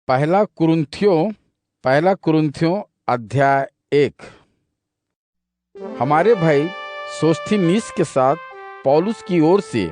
पहला कुरिन्थियों अध्याय 1। हमारे भाई सोस्थिनीस के साथ पौलुस की ओर से,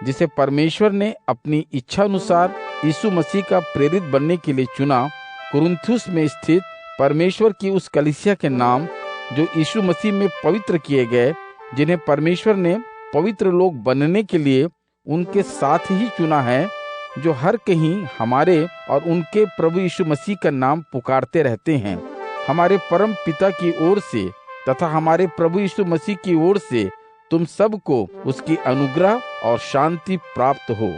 जिसे परमेश्वर ने अपनी इच्छा अनुसार यीशु मसीह का प्रेरित बनने के लिए चुना, कुरिन्थुस में स्थित परमेश्वर की उस कलीसिया के नाम, जो यीशु मसीह में पवित्र किए गए, जिन्हें परमेश्वर ने पवित्र लोग बनने के लिए उनके साथ ही चुना है, जो हर कहीं हमारे और उनके प्रभु यीशु मसीह का नाम पुकारते रहते हैं। हमारे परम पिता की ओर से तथा हमारे प्रभु यीशु मसीह की ओर से तुम सबको उसकी अनुग्रह और शांति प्राप्त हो।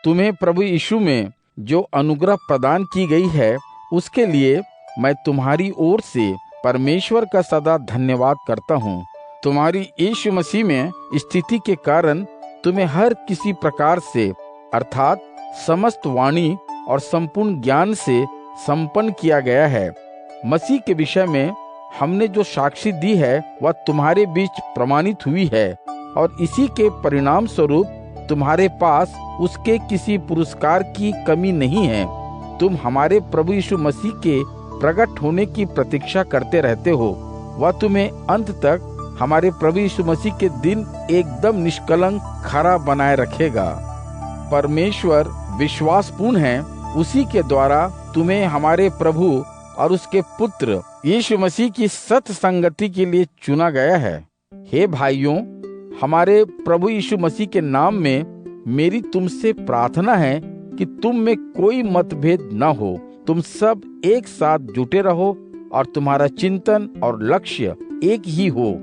तुम्हें प्रभु यीशु में जो अनुग्रह प्रदान की गई है, उसके लिए मैं तुम्हारी ओर से परमेश्वर का सदा धन्यवाद करता हूँ। तुम्हारी यीशु मसीह में स्थिति के कारण तुम्हें हर किसी प्रकार से, अर्थात समस्त वाणी और संपूर्ण ज्ञान से संपन्न किया गया है। मसीह के विषय में हमने जो साक्षी दी है वह तुम्हारे बीच प्रमाणित हुई है, और इसी के परिणाम स्वरूप तुम्हारे पास उसके किसी पुरस्कार की कमी नहीं है। तुम हमारे प्रभु यीशु मसीह के प्रकट होने की प्रतीक्षा करते रहते हो। वह तुम्हें अंत तक हमारे प्रभु यीशु मसीह के दिन एकदम निष्कलंक खरा बनाए रखेगा। परमेश्वर विश्वासपूर्ण है, उसी के द्वारा तुम्हें हमारे प्रभु और उसके पुत्र यीशु मसीह की सत्य संगति के लिए चुना गया है। हे भाइयों, हमारे प्रभु यीशु मसीह के नाम में मेरी तुमसे प्रार्थना है कि तुम में कोई मतभेद न हो। तुम सब एक साथ जुटे रहो और तुम्हारा चिंतन और लक्ष्य एक ही हो।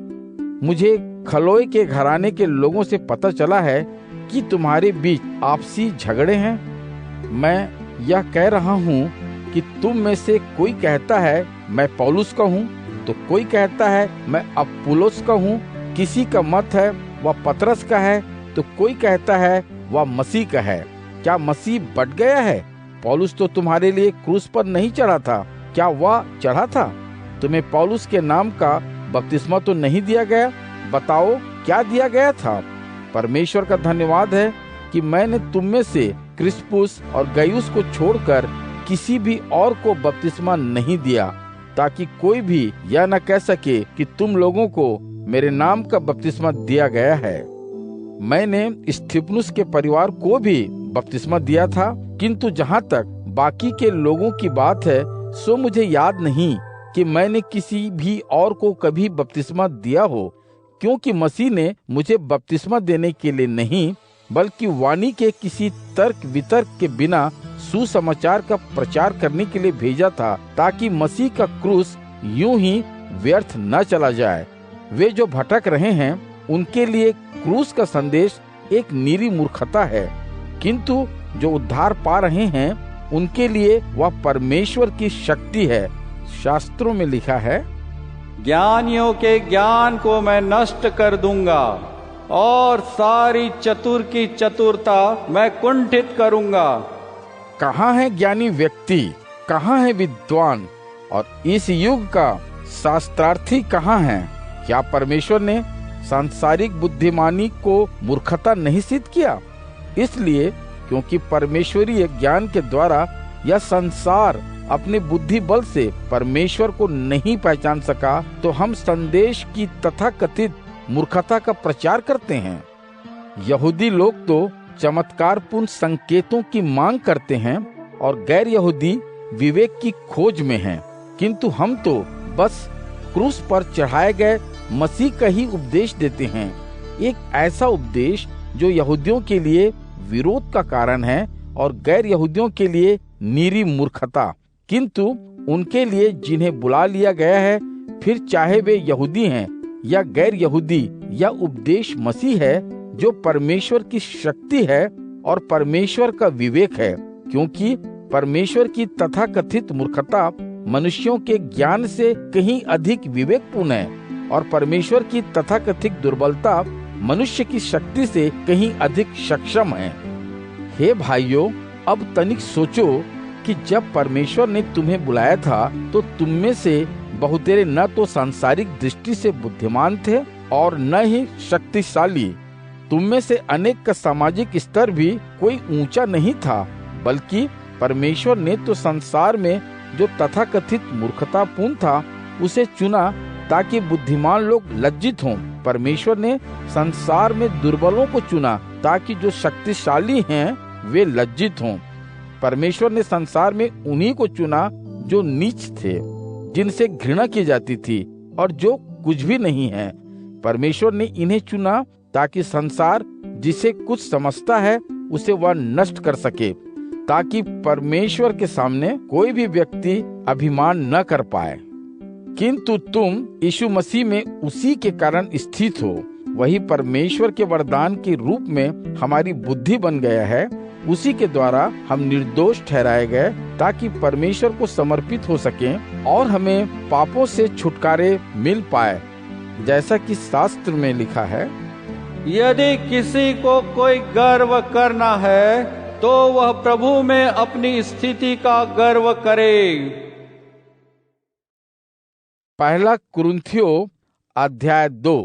मुझे खलोए के घराने के लोगों से पता चला है कि तुम्हारे बीच आपसी झगड़े हैं। मैं यह कह रहा हूँ कि तुम में से कोई कहता है मैं पौलुस का हूँ, तो कोई कहता है मैं अपुल्लोस का हूँ। किसी का मत है वह पतरस का है, तो कोई कहता है वह मसीह का है। क्या मसीह बढ़ गया है? पौलुस तो तुम्हारे लिए क्रूस पर नहीं चढ़ा था, क्या वह चढ़ा था? तुम्हें पौलुस के नाम का बपतिस्मा तो नहीं दिया गया? बताओ क्या दिया गया था? परमेश्वर का धन्यवाद है कि मैंने तुम में से क्रिस्पुस और गयुस को छोड़कर किसी भी और को बपतिस्मा नहीं दिया, ताकि कोई भी यह न कह सके कि तुम लोगों को मेरे नाम का बपतिस्मा दिया गया है। मैंने स्तिफनुस के परिवार को भी बपतिस्मा दिया था, किंतु जहाँ तक बाकी के लोगों की बात है, सो मुझे याद नहीं कि मैंने किसी भी और को कभी बपतिस्मा दिया हो, क्योंकि मसीह ने मुझे बपतिस्मा देने के लिए नहीं, बल्कि वाणी के किसी तर्क वितर्क के बिना सुसमाचार का प्रचार करने के लिए भेजा था, ताकि मसीह का क्रूस यूं ही व्यर्थ न चला जाए। वे जो भटक रहे हैं उनके लिए क्रूस का संदेश एक निरी मूर्खता है, किंतु जो उद्धार पा रहे हैं उनके लिए वह परमेश्वर की शक्ति है। शास्त्रों में लिखा है, ज्ञानियों के ज्ञान को मैं नष्ट कर दूंगा और सारी चतुर की चतुरता मैं कुंठित करूंगा। कहाँ है ज्ञानी व्यक्ति? कहाँ है विद्वान? और इस युग का शास्त्रार्थी कहाँ है? क्या परमेश्वर ने सांसारिक बुद्धिमानी को मूर्खता नहीं सिद्ध किया? इसलिए क्योंकि परमेश्वरीय ज्ञान के द्वारा यह संसार अपने बुद्धि बल से परमेश्वर को नहीं पहचान सका, तो हम संदेश की तथाकथित मूर्खता का प्रचार करते हैं। यहूदी लोग तो चमत्कारपूर्ण संकेतों की मांग करते हैं और गैर यहूदी विवेक की खोज में हैं, किंतु हम तो बस क्रूस पर चढ़ाए गए मसीह का ही उपदेश देते हैं। एक ऐसा उपदेश जो यहूदियों के लिए विरोध का कारण है और गैर यहूदियों के लिए निरी मूर्खता, किंतु उनके लिए जिन्हें बुला लिया गया है, फिर चाहे वे यहूदी हैं या गैर यहूदी, यह उपदेश मसीह है, जो परमेश्वर की शक्ति है और परमेश्वर का विवेक है। क्योंकि परमेश्वर की तथाकथित मूर्खता मनुष्यों के ज्ञान से कहीं अधिक विवेकपूर्ण है, और परमेश्वर की तथाकथित दुर्बलता मनुष्य की शक्ति से कहीं अधिक सक्षम है। हे भाइयों, अब तनिक सोचो कि जब परमेश्वर ने तुम्हें बुलाया था, तो तुम में से बहुतेरे न तो सांसारिक दृष्टि से बुद्धिमान थे और न ही शक्तिशाली। तुम में से अनेक का सामाजिक स्तर भी कोई ऊंचा नहीं था, बल्कि परमेश्वर ने तो संसार में जो तथाकथित मूर्खतापूर्ण था उसे चुना ताकि बुद्धिमान लोग लज्जित हों। परमेश्वर ने संसार में दुर्बलों को चुना ताकि जो शक्तिशाली हैं वे लज्जित हों। परमेश्वर ने संसार में उन्हीं को चुना जो नीच थे, जिनसे घृणा की जाती थी और जो कुछ भी नहीं है। परमेश्वर ने इन्हें चुना ताकि संसार जिसे कुछ समझता है उसे वह नष्ट कर सके, ताकि परमेश्वर के सामने कोई भी व्यक्ति अभिमान न कर पाए। किंतु तुम यीशु मसीह में उसी के कारण स्थित हो। वही परमेश्वर के वरदान के रूप में हमारी बुद्धि बन गया है। उसी के द्वारा हम निर्दोष ठहराए गए ताकि परमेश्वर को समर्पित हो सकें और हमें पापों से छुटकारे मिल पाए, जैसा कि शास्त्र में लिखा है, यदि किसी को कोई गर्व करना है तो वह प्रभु में अपनी स्थिति का गर्व करे। पहला कुरिन्थियों अध्याय 2।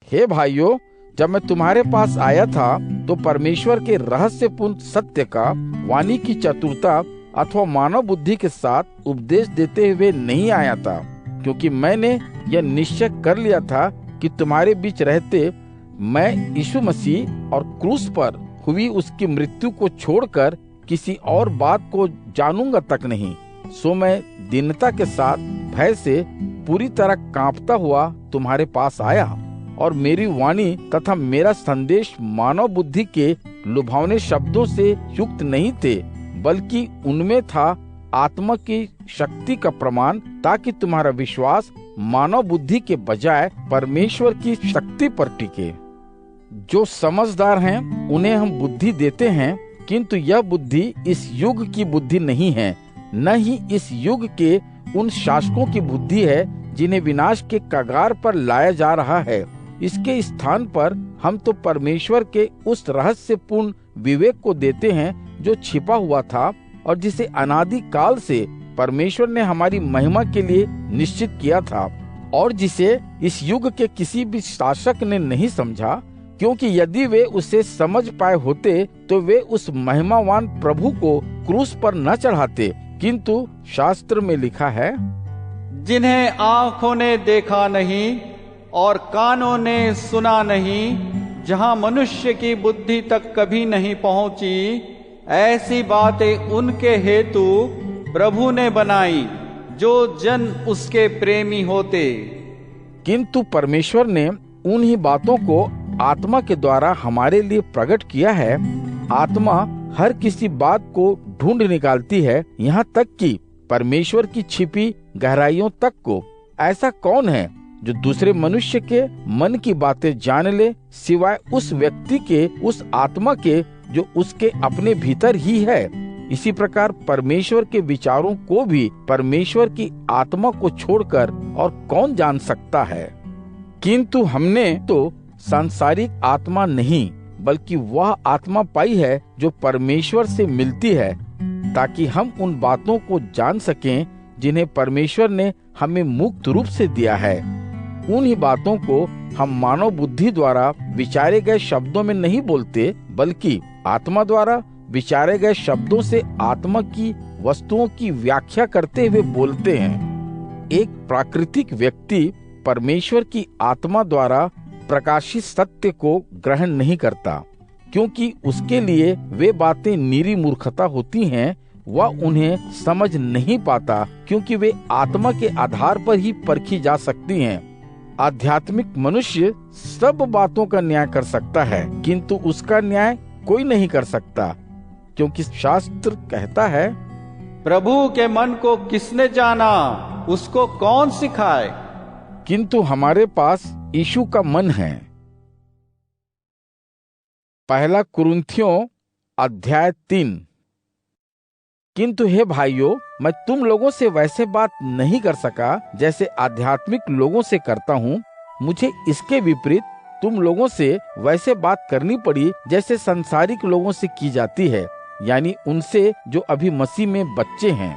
हे भाइयों, जब मैं तुम्हारे पास आया था तो परमेश्वर के रहस्यपूर्ण सत्य का वाणी की चतुरता अथवा मानव बुद्धि के साथ उपदेश देते हुए नहीं आया था, क्योंकि मैंने यह निश्चय कर लिया था कि तुम्हारे बीच रहते मैं यीशु मसीह और क्रूस पर हुई उसकी मृत्यु को छोड़कर किसी और बात को जानूंगा तक नहीं। सो मैं दीनता के साथ भय से पूरी तरह कांपता हुआ तुम्हारे पास आया, और मेरी वाणी तथा मेरा संदेश मानव बुद्धि के लुभावने शब्दों से युक्त नहीं थे, बल्कि उनमें था आत्मा की शक्ति का प्रमाण, ताकि तुम्हारा विश्वास मानव बुद्धि के बजाय परमेश्वर की शक्ति पर टिके। जो समझदार हैं उन्हें हम बुद्धि देते हैं, किंतु यह बुद्धि इस युग की बुद्धि नहीं है, न ही इस युग के उन शासकों की बुद्धि है जिन्हें विनाश के कगार पर लाया जा रहा है। इसके स्थान पर हम तो परमेश्वर के उस रहस्यपूर्ण विवेक को देते हैं जो छिपा हुआ था और जिसे अनादि काल से परमेश्वर ने हमारी महिमा के लिए निश्चित किया था, और जिसे इस युग के किसी भी शासक ने नहीं समझा, क्योंकि यदि वे उसे समझ पाए होते तो वे उस महिमावान प्रभु को क्रूस पर न चढ़ाते। किंतु शास्त्र में लिखा है, जिन्हें आंखों ने देखा नहीं और कानों ने सुना नहीं, जहां मनुष्य की बुद्धि तक कभी नहीं पहुंची, ऐसी बातें उनके हेतु प्रभु ने बनाई जो जन उसके प्रेमी होते। किंतु परमेश्वर ने उन्हीं बातों को आत्मा के द्वारा हमारे लिए प्रकट किया है। आत्मा हर किसी बात को ढूंढ निकालती है, यहाँ तक कि परमेश्वर की छिपी गहराइयों तक को। ऐसा कौन है जो दूसरे मनुष्य के मन की बातें जान ले, सिवाय उस व्यक्ति के, उस आत्मा के जो उसके अपने भीतर ही है। इसी प्रकार परमेश्वर के विचारों को भी परमेश्वर की आत्मा को छोड़कर और कौन जान सकता है। किंतु हमने तो सांसारिक आत्मा नहीं, बल्कि वह आत्मा पाई है जो परमेश्वर से मिलती है, ताकि हम उन बातों को जान सकें जिन्हें परमेश्वर ने हमें मुक्त रूप से दिया है। उन्हीं बातों को हम मानव बुद्धि द्वारा विचारे गए शब्दों में नहीं बोलते, बल्कि आत्मा द्वारा विचारे गए शब्दों से आत्मा की वस्तुओं की व्याख्या करते हुए बोलते हैं। एक प्राकृतिक व्यक्ति परमेश्वर की आत्मा द्वारा प्रकाशित सत्य को ग्रहण नहीं करता, क्योंकि उसके लिए वे बातें निरी मूर्खता होती हैं। वह उन्हें समझ नहीं पाता, क्योंकि वे आत्मा के आधार पर ही परखी जा सकती हैं। आध्यात्मिक मनुष्य सब बातों का न्याय कर सकता है, किंतु उसका न्याय कोई नहीं कर सकता, क्योंकि शास्त्र कहता है, प्रभु के मन को किसने जाना, उसको कौन सिखाए। किंतु हमारे पास यीशु का मन है। पहला कुरिन्थियों अध्याय 3। किंतु हे भाइयों, मैं तुम लोगों से वैसे बात नहीं कर सका जैसे आध्यात्मिक लोगों से करता हूँ। मुझे इसके विपरीत तुम लोगों से वैसे बात करनी पड़ी जैसे संसारिक लोगों से की जाती है, यानी उनसे जो अभी मसीह में बच्चे हैं।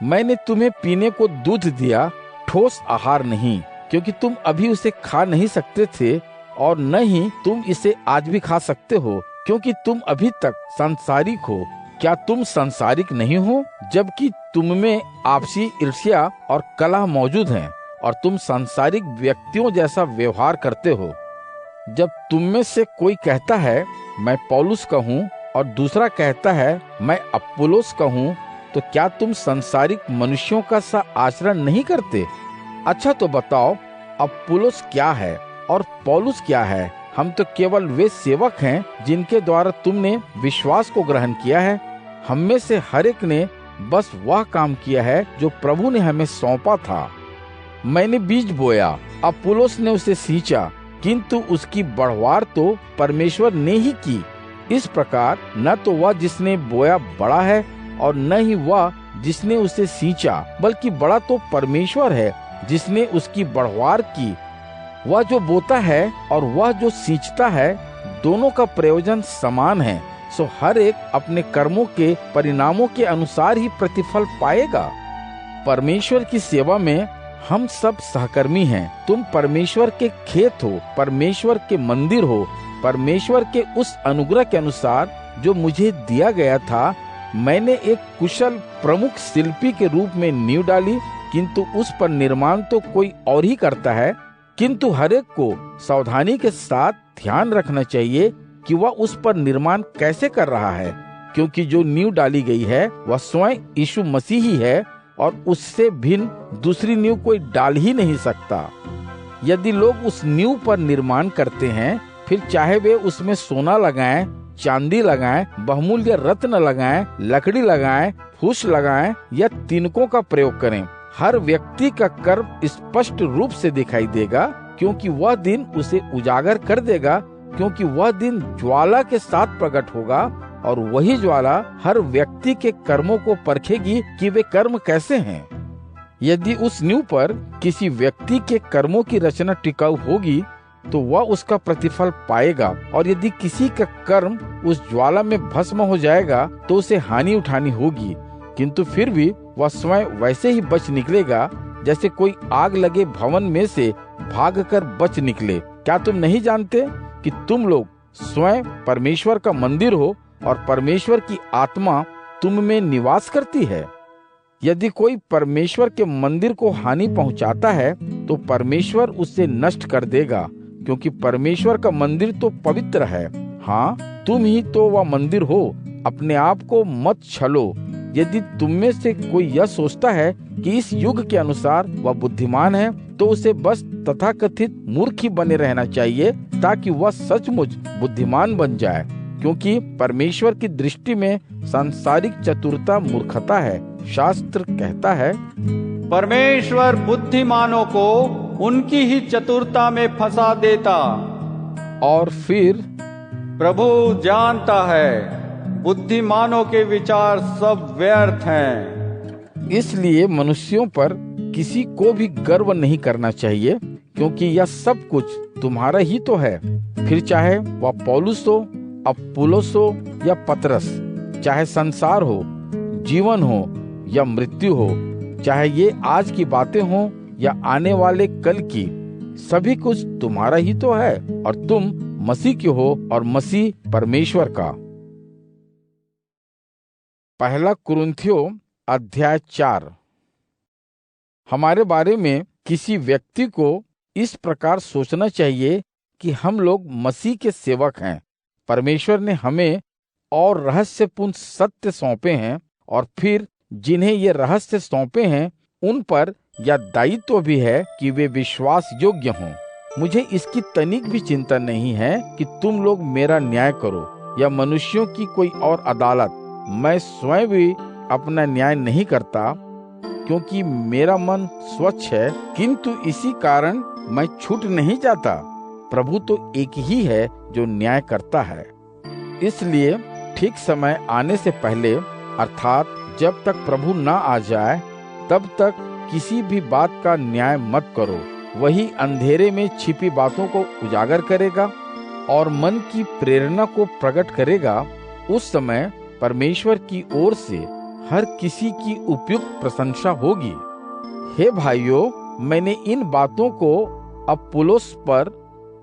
मैंने तुम्हें पीने को दूध दिया, ठोस आहार नहीं, क्योंकि तुम अभी उसे खा नहीं सकते थे, और न ही तुम इसे आज भी खा सकते हो, क्योंकि तुम अभी तक सांसारिक हो। क्या तुम संसारिक नहीं हो, जबकि तुम में आपसी ईर्ष्या और कलह मौजूद है और तुम संसारिक व्यक्तियों जैसा व्यवहार करते हो। जब तुम में से कोई कहता है मैं पौलुस का हूँ और दूसरा कहता है मैं अपुल्लोस का हूँ, तो क्या तुम संसारिक मनुष्यों का सा आचरण नहीं करते? अच्छा तो बताओ, अपुल्लोस क्या है और पौलुस क्या है? हम तो केवल वे सेवक हैं जिनके द्वारा तुमने विश्वास को ग्रहण किया है। हम में से हर एक ने बस वह काम किया है जो प्रभु ने हमें सौंपा था। मैंने बीज बोया, अपुल्लोस ने उसे सींचा, किंतु उसकी बढ़वार तो परमेश्वर ने ही की। इस प्रकार न तो वह जिसने बोया बड़ा है और न ही वह जिसने उसे सींचा, बल्कि बड़ा तो परमेश्वर है जिसने उसकी बढ़वार की। वह जो बोता है और वह जो सींचता है, दोनों का प्रयोजन समान है। सो हर एक अपने कर्मों के परिणामों के अनुसार ही प्रतिफल पाएगा। परमेश्वर की सेवा में हम सब सहकर्मी हैं। तुम परमेश्वर के खेत हो, परमेश्वर के मंदिर हो। परमेश्वर के उस अनुग्रह के अनुसार जो मुझे दिया गया था, मैंने एक कुशल प्रमुख शिल्पी के रूप में नींव डाली, किंतु उस पर निर्माण तो कोई और ही करता है। किंतु हर एक को सावधानी के साथ ध्यान रखना चाहिए कि वह उस पर निर्माण कैसे कर रहा है, क्योंकि जो नींव डाली गई है वह स्वयं यीशु मसीह ही है और उससे भिन्न दूसरी नींव कोई डाल ही नहीं सकता। यदि लोग उस नींव पर निर्माण करते हैं, फिर चाहे वे उसमें सोना लगाएं, चांदी लगाएं, बहुमूल्य रत्न लगाएं, लकड़ी लगाएं, फूस लगाएं या तिनकों का प्रयोग करें, हर व्यक्ति का कर्म स्पष्ट रूप से दिखाई देगा, क्योंकि वह दिन उसे उजागर कर देगा। क्योंकि वह दिन ज्वाला के साथ प्रकट होगा और वही ज्वाला हर व्यक्ति के कर्मों को परखेगी कि वे कर्म कैसे हैं। यदि उस नींव पर किसी व्यक्ति के कर्मों की रचना टिकाऊ होगी तो वह उसका प्रतिफल पाएगा, और यदि किसी का कर्म उस ज्वाला में भस्म हो जाएगा तो उसे हानि उठानी होगी, किंतु फिर भी वह स्वयं वैसे ही बच निकलेगा जैसे कोई आग लगे भवन में से भागकर बच निकले। क्या तुम नहीं जानते कि तुम लोग स्वयं परमेश्वर का मंदिर हो और परमेश्वर की आत्मा तुम में निवास करती है? यदि कोई परमेश्वर के मंदिर को हानि पहुंचाता है तो परमेश्वर उससे नष्ट कर देगा, क्योंकि परमेश्वर का मंदिर तो पवित्र है। हाँ, तुम ही तो वह मंदिर हो। अपने आप को मत छलो। यदि तुम में से कोई यह सोचता है कि इस युग के अनुसार वह बुद्धिमान है, तो उसे बस तथाकथित मूर्ख ही बने रहना चाहिए, ताकि वह सचमुच बुद्धिमान बन जाए। क्योंकि परमेश्वर की दृष्टि में सांसारिक चतुरता मूर्खता है। शास्त्र कहता है, परमेश्वर बुद्धिमानों को उनकी ही चतुरता में फंसा देता। और फिर प्रभु जानता है बुद्धिमानों के विचार सब व्यर्थ हैं। इसलिए मनुष्यों पर किसी को भी गर्व नहीं करना चाहिए, क्योंकि यह सब कुछ तुम्हारा ही तो है। फिर चाहे वह पौलुस हो, अपुल्लोस हो या पतरस, चाहे संसार हो, जीवन हो या मृत्यु हो, चाहे ये आज की बातें हो या आने वाले कल की, सभी कुछ तुम्हारा ही तो है, और तुम मसीह के हो और मसीह परमेश्वर का। पहला कुरिन्थियों अध्याय 4। हमारे बारे में किसी व्यक्ति को इस प्रकार सोचना चाहिए कि हम लोग मसीह के सेवक हैं। परमेश्वर ने हमें और रहस्यपूर्ण सत्य सौंपे हैं, और फिर जिन्हें ये रहस्य सौंपे हैं उन पर यह दायित्व भी है कि वे विश्वास योग्य हों। मुझे इसकी तनिक भी चिंता नहीं है कि तुम लोग मेरा न्याय करो या मनुष्यों की कोई और अदालत। मैं स्वयं भी अपना न्याय नहीं करता, क्योंकि मेरा मन स्वच्छ है, किंतु इसी कारण मैं छूट नहीं जाता। प्रभु तो एक ही है जो न्याय करता है। इसलिए ठीक समय आने से पहले, अर्थात जब तक प्रभु न आ जाए, तब तक किसी भी बात का न्याय मत करो। वही अंधेरे में छिपी बातों को उजागर करेगा और मन की प्रेरणा को प्रकट करेगा। उस समय परमेश्वर की ओर से हर किसी की उपयुक्त प्रशंसा होगी। हे भाइयों, मैंने इन बातों को अपुल्लोस पर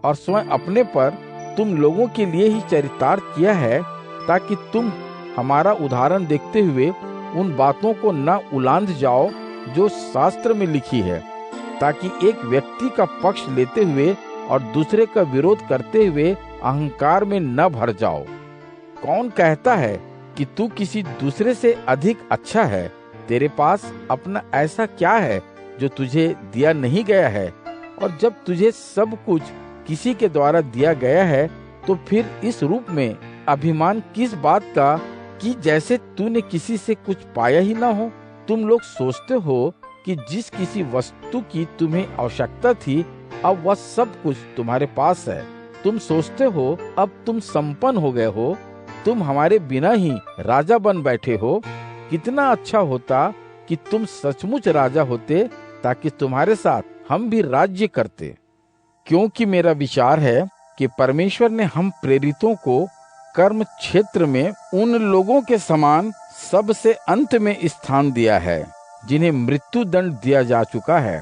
और स्वयं अपने पर तुम लोगों के लिए ही चरितार्थ किया है, ताकि तुम हमारा उदाहरण देखते हुए उन बातों को न उलांध जाओ जो शास्त्र में लिखी है, ताकि एक व्यक्ति का पक्ष लेते हुए और दूसरे का विरोध करते हुए अहंकार में न भर जाओ। कौन कहता है कि तू किसी दूसरे से अधिक अच्छा है? तेरे पास अपना ऐसा क्या है जो तुझे दिया नहीं गया है? और जब तुझे सब कुछ किसी के द्वारा दिया गया है, तो फिर इस रूप में अभिमान किस बात का कि जैसे तूने किसी से कुछ पाया ही ना हो? तुम लोग सोचते हो कि जिस किसी वस्तु की तुम्हें आवश्यकता थी, अब वह सब कुछ तुम्हारे पास है। तुम सोचते हो अब तुम संपन्न हो गए हो, तुम हमारे बिना ही राजा बन बैठे हो। कितना अच्छा होता कि तुम सचमुच राजा होते, ताकि तुम्हारे साथ हम भी राज्य करते। क्योंकि मेरा विचार है कि परमेश्वर ने हम प्रेरितों को कर्म क्षेत्र में उन लोगों के समान सबसे अंत में स्थान दिया है, जिन्हें मृत्यु दंड दिया जा चुका है।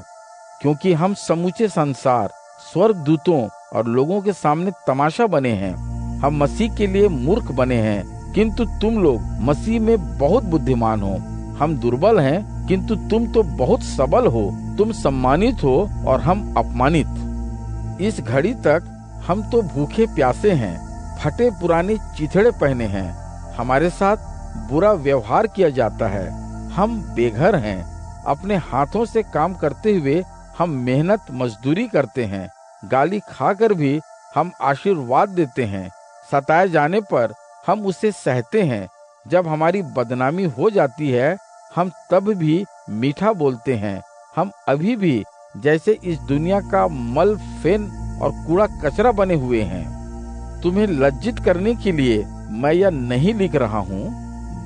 क्योंकि हम समूचे संसार, स्वर्गदूतों और लोगों के सामने तमाशा बने हैं। हम मसीह के लिए मूर्ख बने हैं, किंतु तुम लोग मसीह में बहुत बुद्धिमान हो। हम दुर्बल हैं, किंतु तुम तो बहुत सबल हो। तुम सम्मानित हो और हम अपमानित। इस घड़ी तक हम तो भूखे प्यासे हैं, फटे पुराने चिथड़े पहने हैं, हमारे साथ बुरा व्यवहार किया जाता है। हम बेघर हैं, अपने हाथों से काम करते हुए हम मेहनत मजदूरी करते हैं। गाली खाकर भी हम आशीर्वाद देते हैं। सताए जाने पर हम उसे सहते हैं। जब हमारी बदनामी हो जाती है, हम तब भी मीठा बोलते हैं। हम अभी भी जैसे इस दुनिया का मल, फेन और कूड़ा कचरा बने हुए हैं। तुम्हें लज्जित करने के लिए मैं यह नहीं लिख रहा हूँ,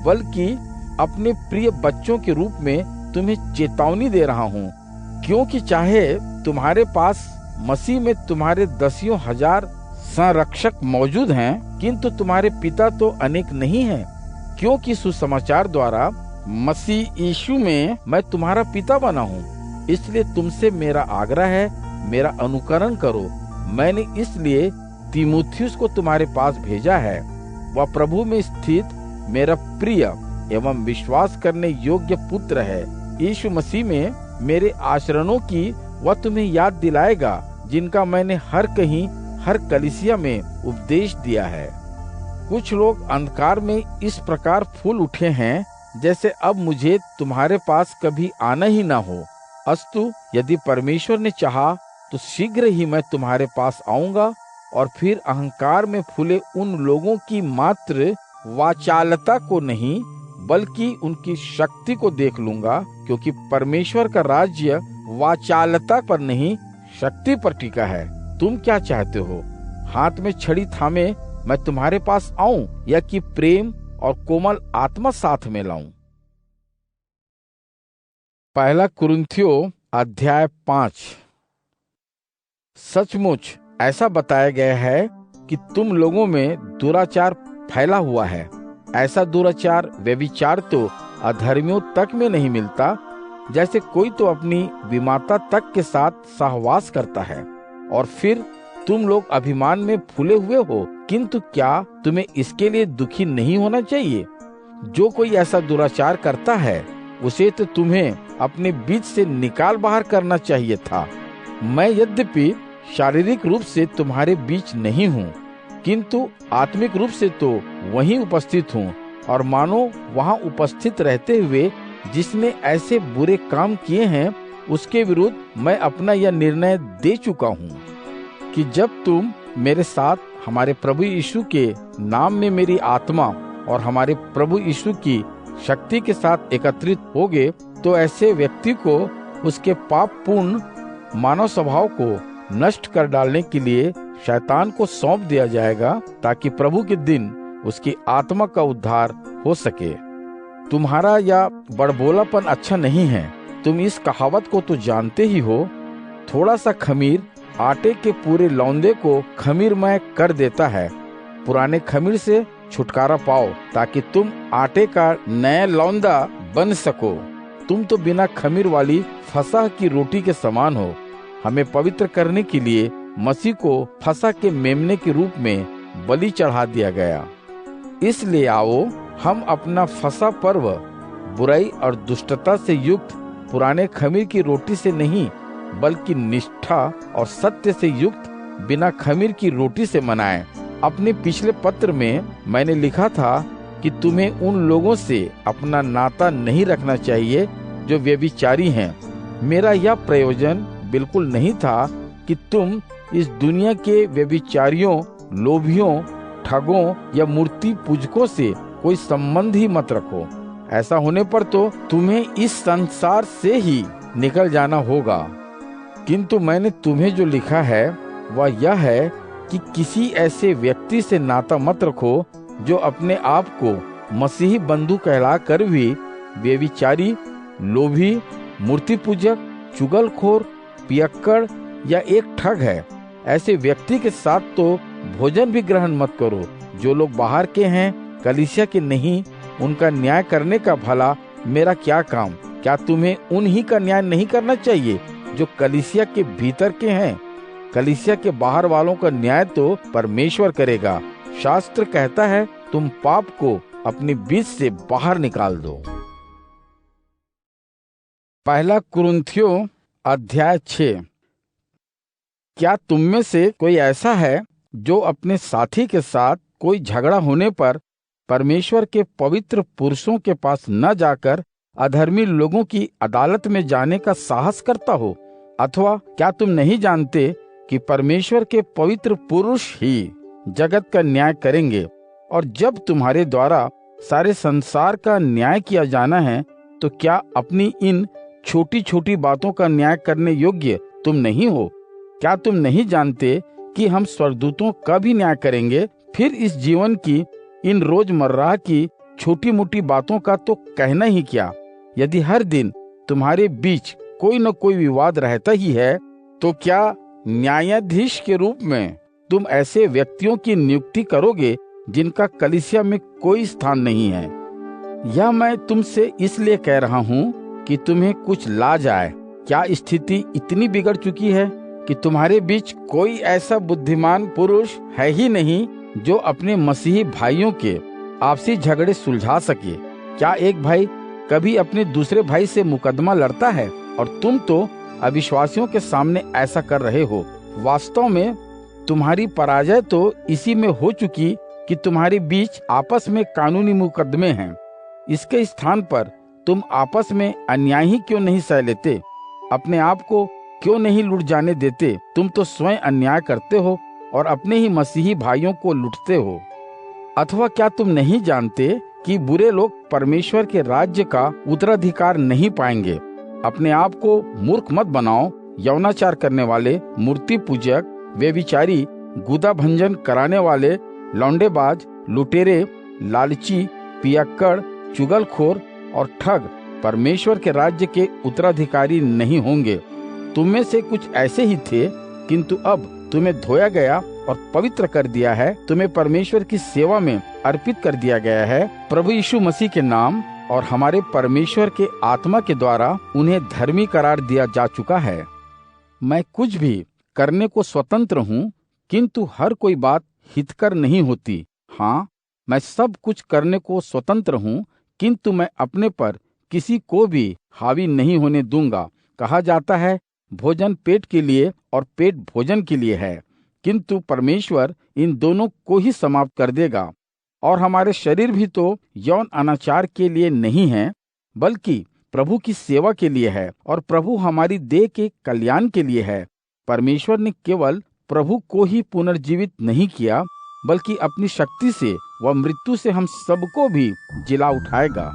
बल्कि अपने प्रिय बच्चों के रूप में तुम्हें चेतावनी दे रहा हूँ। क्योंकि चाहे तुम्हारे पास मसीह में तुम्हारे दसियों हजार संरक्षक मौजूद हैं, किंतु तुम्हारे पिता तो अनेक नहीं हैं। क्योंकि सुसमाचार द्वारा मसीह यीशु में मैं तुम्हारा पिता बना हूँ। इसलिए तुमसे मेरा आग्रह है, मेरा अनुकरण करो। मैंने इसलिए तीमुथियुस को तुम्हारे पास भेजा है। वह प्रभु में स्थित मेरा प्रिय एवं विश्वास करने योग्य पुत्र है। यीशु मसीह में मेरे आचरणों की वह तुम्हें याद दिलाएगा, जिनका मैंने हर कहीं हर कलीसिया में उपदेश दिया है। कुछ लोग अंधकार में इस प्रकार फूल उठे हैं, जैसे अब मुझे तुम्हारे पास कभी आना ही ना हो। अस्तु यदि परमेश्वर ने चाहा तो शीघ्र ही मैं तुम्हारे पास आऊंगा और फिर अहंकार में फूले उन लोगों की मात्र वाचालता को नहीं, बल्कि उनकी शक्ति को देख लूंगा। क्योंकि परमेश्वर का राज्य वाचालता पर नहीं, शक्ति पर टिका है। तुम क्या चाहते हो? हाथ में छड़ी थामे मैं तुम्हारे पास आऊं, या कि प्रेम और कोमल आत्मा साथ में लाऊं? पहला कुरिन्थियों अध्याय 5। सचमुच ऐसा बताया गया है कि तुम लोगों में दुराचार फैला हुआ है। ऐसा दुराचार, व्यभिचार तो अधर्मियों तक में नहीं मिलता। जैसे कोई तो अपनी विमाता तक के साथ सहवास करता है। और फिर तुम लोग अभिमान में फूले हुए हो, किंतु क्या तुम्हें इसके लिए दुखी नहीं होना चाहिए? जो कोई ऐसा दुराचार करता है, उसे तो तुम्हें अपने बीच से निकाल बाहर करना चाहिए था। मैं यद्यपि शारीरिक रूप से तुम्हारे बीच नहीं हूँ, किंतु आत्मिक रूप से तो वहीं उपस्थित हूँ। और मानो वहाँ उपस्थित रहते हुए जिसने ऐसे बुरे काम किए हैं, उसके विरुद्ध मैं अपना यह निर्णय दे चुका हूँ कि जब तुम मेरे साथ हमारे प्रभु यीशु के नाम में मेरी आत्मा और हमारे प्रभु यीशु की शक्ति के साथ एकत्रित होगे, तो ऐसे व्यक्ति को उसके पापपूर्ण मानव स्वभाव को नष्ट कर डालने के लिए शैतान को सौंप दिया जाएगा, ताकि प्रभु के दिन उसकी आत्मा का उद्धार हो सके। तुम्हारा यह बड़बोलापन अच्छा नहीं है। तुम इस कहावत को तो जानते ही हो, थोड़ा सा खमीर आटे के पूरे लौंदे को खमीरमय कर देता है। पुराने खमीर से छुटकारा पाओ, ताकि तुम आटे का नया लौंदा बन सको। तुम तो बिना खमीर वाली फसह की रोटी के समान हो। हमें पवित्र करने के लिए मसीह को फसह के मेमने के रूप में बलि चढ़ा दिया गया। इसलिए आओ, हम अपना फसह पर्व बुराई और दुष्टता से युक्त पुराने खमीर की रोटी से नहीं, बल्कि निष्ठा और सत्य से युक्त बिना खमीर की रोटी से मनाएं। अपने पिछले पत्र में मैंने लिखा था कि तुम्हें उन लोगों से अपना नाता नहीं रखना चाहिए जो व्यभिचारी हैं। मेरा यह प्रयोजन बिल्कुल नहीं था कि तुम इस दुनिया के व्यभिचारियों, लोभियों, ठगों या मूर्ति पूजकों से कोई संबंध ही मत रखो। ऐसा होने पर तो तुम्हें इस संसार से ही निकल जाना होगा। किंतु मैंने तुम्हें जो लिखा है वह यह है कि किसी ऐसे व्यक्ति से नाता मत रखो जो अपने आप को मसीही बंधु कहला कर भी व्यभिचारी, लोभी, मूर्ति पूजक, चुगलखोर, पियक्कड़ या एक ठग है। ऐसे व्यक्ति के साथ तो भोजन भी ग्रहण मत करो। जो लोग बाहर के हैं, कलीसिया के नहीं, उनका न्याय करने का भला मेरा क्या काम? क्या तुम्हें उन्हीं का न्याय नहीं करना चाहिए जो कलीसिया के भीतर के हैं? कलीसिया के बाहर वालों का न्याय तो परमेश्वर करेगा। शास्त्र कहता है, तुम पाप को अपने बीच से बाहर निकाल दो। पहला कुरिन्थियों अध्याय 6। क्या तुम में से कोई ऐसा है जो अपने साथी के साथ कोई झगड़ा होने पर परमेश्वर के पवित्र पुरुषों के पास न जाकर अधर्मी लोगों की अदालत में जाने का साहस करता हो? अथवा क्या तुम नहीं जानते कि परमेश्वर के पवित्र पुरुष ही जगत का न्याय करेंगे? और जब तुम्हारे द्वारा सारे संसार का न्याय किया जाना है, तो क्या अपनी इन छोटी छोटी बातों का न्याय करने योग्य तुम नहीं हो? क्या तुम नहीं जानते कि हम स्वर्गदूतों का भी न्याय करेंगे? फिर इस जीवन की इन रोजमर्रा की छोटी मोटी बातों का तो कहना ही क्या? यदि हर दिन तुम्हारे बीच कोई न कोई विवाद रहता ही है, तो क्या न्यायाधीश के रूप में तुम ऐसे व्यक्तियों की नियुक्ति करोगे जिनका कलीसिया में कोई स्थान नहीं है? यह मैं तुमसे इसलिए कह रहा हूँ कि तुम्हें कुछ लाज आए। क्या स्थिति इतनी बिगड़ चुकी है कि तुम्हारे बीच कोई ऐसा बुद्धिमान पुरुष है ही नहीं जो अपने मसीही भाइयों के आपसी झगड़े सुलझा सके? क्या एक भाई कभी अपने दूसरे भाई से मुकदमा लड़ता है? और तुम तो अविश्वासियों के सामने ऐसा कर रहे हो। वास्तव में तुम्हारी पराजय तो इसी में हो चुकी कि तुम्हारे बीच आपस में कानूनी मुकदमे हैं। इसके स्थान पर तुम आपस में अन्याय ही क्यों नहीं सह लेते? अपने आप को क्यों नहीं लुट जाने देते? तुम तो स्वयं अन्याय करते हो और अपने ही मसीही भाइयों को लुटते हो। अथवा क्या तुम नहीं जानते कि बुरे लोग परमेश्वर के राज्य का उत्तराधिकार नहीं पाएंगे? अपने आप को मूर्ख मत बनाओ। यौनाचार करने वाले, मूर्ति पूजक, व्यभिचारी, गुदा भंजन कराने वाले, लौंडेबाज, लुटेरे, लालची, पियक्कड़, चुगलखोर और ठग परमेश्वर के राज्य के उत्तराधिकारी नहीं होंगे। तुम में से कुछ ऐसे ही थे, किंतु अब तुम्हें धोया गया और पवित्र कर दिया है। तुम्हें परमेश्वर की सेवा में अर्पित कर दिया गया है। प्रभु यीशु मसीह के नाम और हमारे परमेश्वर के आत्मा के द्वारा उन्हें धर्मी करार दिया जा चुका है। मैं कुछ भी करने को स्वतंत्र हूँ, किंतु हर कोई बात हितकर नहीं होती। हाँ, मैं सब कुछ करने को स्वतंत्र हूँ, किंतु मैं अपने पर किसी को भी हावी नहीं होने दूंगा। कहा जाता है, भोजन पेट के लिए और पेट भोजन के लिए है, किंतु परमेश्वर इन दोनों को ही समाप्त कर देगा। और हमारे शरीर भी तो यौन अनाचार के लिए नहीं है, बल्कि प्रभु की सेवा के लिए है, और प्रभु हमारी देह के कल्याण के लिए है। परमेश्वर ने केवल प्रभु को ही पुनर्जीवित नहीं किया, बल्कि अपनी शक्ति से वह मृत्यु से हम सबको भी जिला उठाएगा।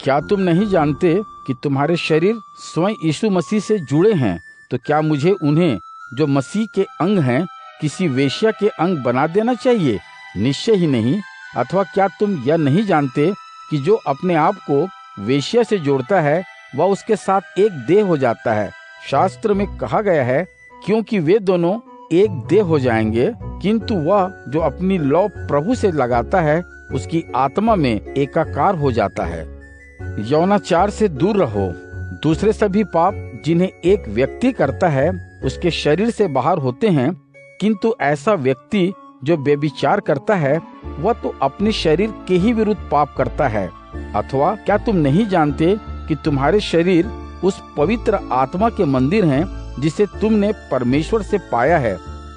क्या तुम नहीं जानते कि तुम्हारे शरीर स्वयं यीशु मसीह से जुड़े हैं? तो क्या मुझे उन्हें, जो मसीह के अंग हैं, किसी वेश्या के अंग बना देना चाहिए? निश्चय ही नहीं। अथवा क्या तुम यह नहीं जानते कि जो अपने आप को वेश्या से जोड़ता है वह उसके साथ एक देह हो जाता है? शास्त्र में कहा गया है, क्योंकि वे दोनों एक देह हो जाएंगे। किंतु वह जो अपनी लौ प्रभु से लगाता है उसकी आत्मा में एकाकार हो जाता है। यौनाचार से दूर रहो। दूसरे सभी पाप जिन्हें एक व्यक्ति करता है उसके शरीर से बाहर होते हैं, किंतु ऐसा व्यक्ति जो व्यभिचार करता है वह तो अपने शरीर के ही विरुद्ध पाप करता है। अथवा क्या तुम नहीं जानते कि तुम्हारे शरीर उस पवित्र आत्मा के मंदिर हैं, जिसे तुमने परमेश्वर से पाया है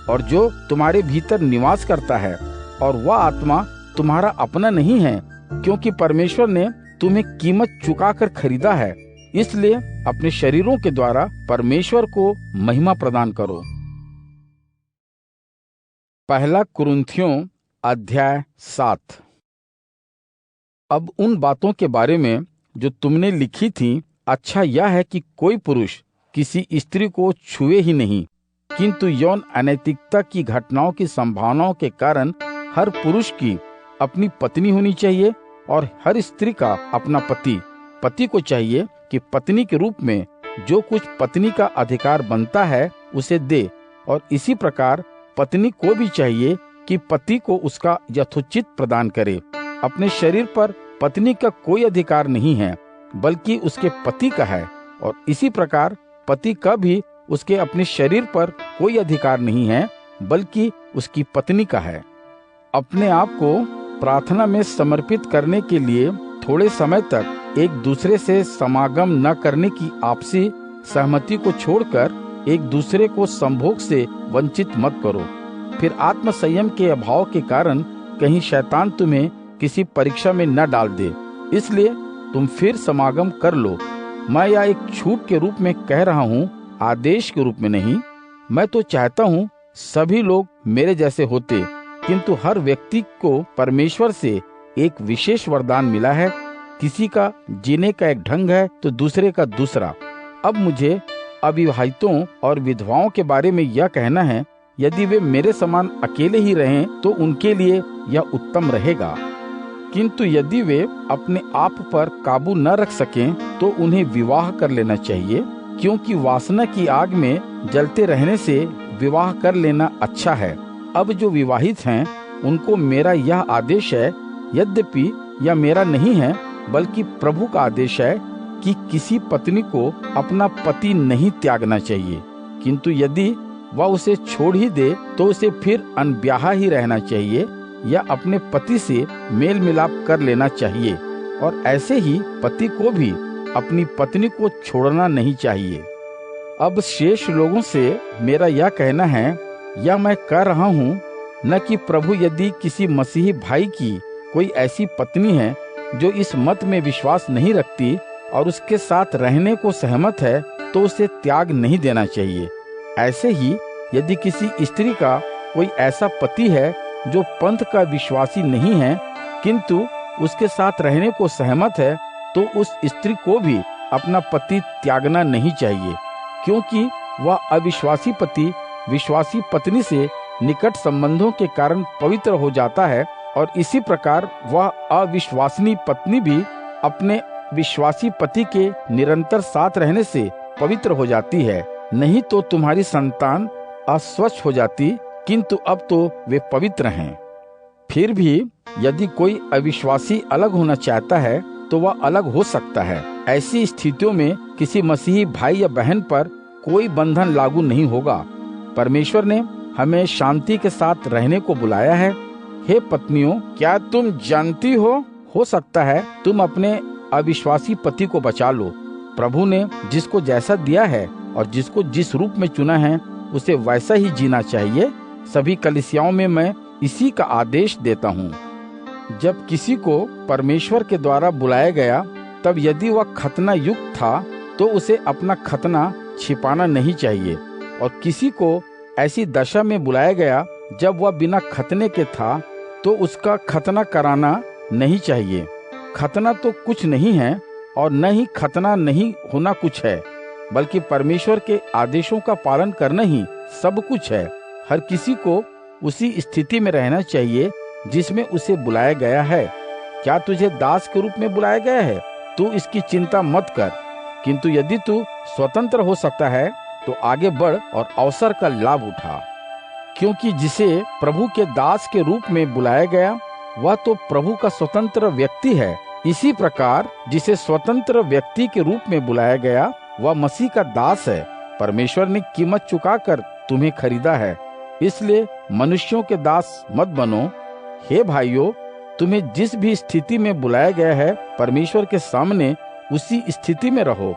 और जो तुम्हारे भीतर निवास करता है, और वह आत्मा तुम्हारा अपना नहीं है, क्योंकि परमेश्वर ने तुम्हें कीमत चुकाकर खरीदा है। इसलिए अपने शरीरों के द्वारा परमेश्वर को महिमा प्रदान करो। पहला कुरिन्थियों अध्याय 7। अब उन बातों के बारे में जो तुमने लिखी थी, अच्छा यह है कि कोई पुरुष किसी स्त्री को छुए ही नहीं, किंतु यौन अनैतिकता की घटनाओं की संभावनाओं के कारण हर पुरुष की अपनी पत्नी होनी चाहिए और हर स्त्री का अपना पति। पति को चाहिए कि पत्नी के रूप में जो कुछ पत्नी का अधिकार बनता है उसे दे, और इसी प्रकार पत्नी को भी चाहिए कि पति को उसका यथोचित प्रदान करे। अपने शरीर पर पत्नी का कोई अधिकार नहीं है, बल्कि उसके पति का है, और इसी प्रकार पति का भी उसके अपने शरीर पर कोई अधिकार नहीं है, बल्कि उसकी पत्नी का है। अपने आप को प्रार्थना में समर्पित करने के लिए थोड़े समय तक एक दूसरे से समागम न करने की आपसी सहमति को छोड़कर एक दूसरे को संभोग से वंचित मत करो। फिर आत्म संयम के अभाव के कारण कहीं शैतान तुम्हें किसी परीक्षा में न डाल दे, इसलिए तुम फिर समागम कर लो। मैं यह एक छूट के रूप में कह रहा हूँ, आदेश के रूप में नहीं। मैं तो चाहता हूँ सभी लोग मेरे जैसे होते, किंतु हर व्यक्ति को परमेश्वर से एक विशेष वरदान मिला है। किसी का जीने का एक ढंग है तो दूसरे का दूसरा। अब मुझे अविवाहितों और विधवाओं के बारे में यह कहना है, यदि वे मेरे समान अकेले ही रहें तो उनके लिए यह उत्तम रहेगा। किंतु यदि वे अपने आप पर काबू न रख सकें तो उन्हें विवाह कर लेना चाहिए, क्योंकि वासना की आग में जलते रहने से विवाह कर लेना अच्छा है। अब जो विवाहित हैं उनको मेरा यह आदेश है, यद्यपि यह मेरा नहीं है बल्कि प्रभु का आदेश है, कि किसी पत्नी को अपना पति नहीं त्यागना चाहिए, किंतु यदि वह उसे छोड़ ही दे तो उसे फिर अनब्याहा ही रहना चाहिए या अपने पति से मेल मिलाप कर लेना चाहिए। और ऐसे ही पति को भी अपनी पत्नी को छोड़ना नहीं चाहिए। अब शेष लोगों से मेरा यह कहना है, यह मैं कह रहा हूँ, न कि प्रभु यदि किसी मसीही भाई की कोई ऐसी पत्नी है जो इस मत में विश्वास नहीं रखती और उसके साथ रहने को सहमत है, तो उसे त्याग नहीं देना चाहिए। ऐसे ही यदि किसी स्त्री का कोई ऐसा पति है जो पंथ का विश्वासी नहीं है, किंतु उसके साथ रहने को सहमत है, तो उस स्त्री को भी अपना पति त्यागना नहीं चाहिए, क्योंकि वह अविश्वासी पति विश्वासी पत्नी से निकट संबंधों के कारण पवित्र हो जाता है, और इसी प्रकार वह अविश्वासिनी पत्नी भी अपने विश्वासी पति के निरंतर साथ रहने से पवित्र हो जाती है। नहीं तो तुम्हारी संतान अस्वच्छ हो जाती, किंतु अब तो वे पवित्र हैं। फिर भी यदि कोई अविश्वासी अलग होना चाहता है तो वह अलग हो सकता है। ऐसी स्थितियों में किसी मसीही भाई या बहन पर कोई बंधन लागू नहीं होगा। परमेश्वर ने हमें शांति के साथ रहने को बुलाया है। हे पत्नियों, क्या तुम जानती हो सकता है तुम अपने अविश्वासी पति को बचा लो। प्रभु ने जिसको जैसा दिया है और जिसको जिस रूप में चुना है उसे वैसा ही जीना चाहिए। सभी कलीसियाओं में मैं इसी का आदेश देता हूँ। जब किसी को परमेश्वर के द्वारा बुलाया गया, तब यदि वह खतना युक्त था तो उसे अपना खतना छिपाना नहीं चाहिए, और किसी को ऐसी दशा में बुलाया गया जब वह बिना खतने के था तो उसका खतना कराना नहीं चाहिए। खतना तो कुछ नहीं है और न ही खतना नहीं होना कुछ है, बल्कि परमेश्वर के आदेशों का पालन करना ही सब कुछ है। हर किसी को उसी स्थिति में रहना चाहिए जिसमें उसे बुलाया गया है। क्या तुझे दास के रूप में बुलाया गया है? तू इसकी चिंता मत कर, किंतु यदि तू स्वतंत्र हो सकता है तो आगे बढ़ और अवसर का लाभ उठा, क्योंकि जिसे प्रभु के दास के रूप में बुलाया गया वह तो प्रभु का स्वतंत्र व्यक्ति है। इसी प्रकार जिसे स्वतंत्र व्यक्ति के रूप में बुलाया गया वह मसीह का दास है। परमेश्वर ने कीमत चुकाकर तुम्हें खरीदा है, इसलिए मनुष्यों के दास मत बनो। हे भाइयों, तुम्हें जिस भी स्थिति में बुलाया गया है परमेश्वर के सामने उसी स्थिति में रहो।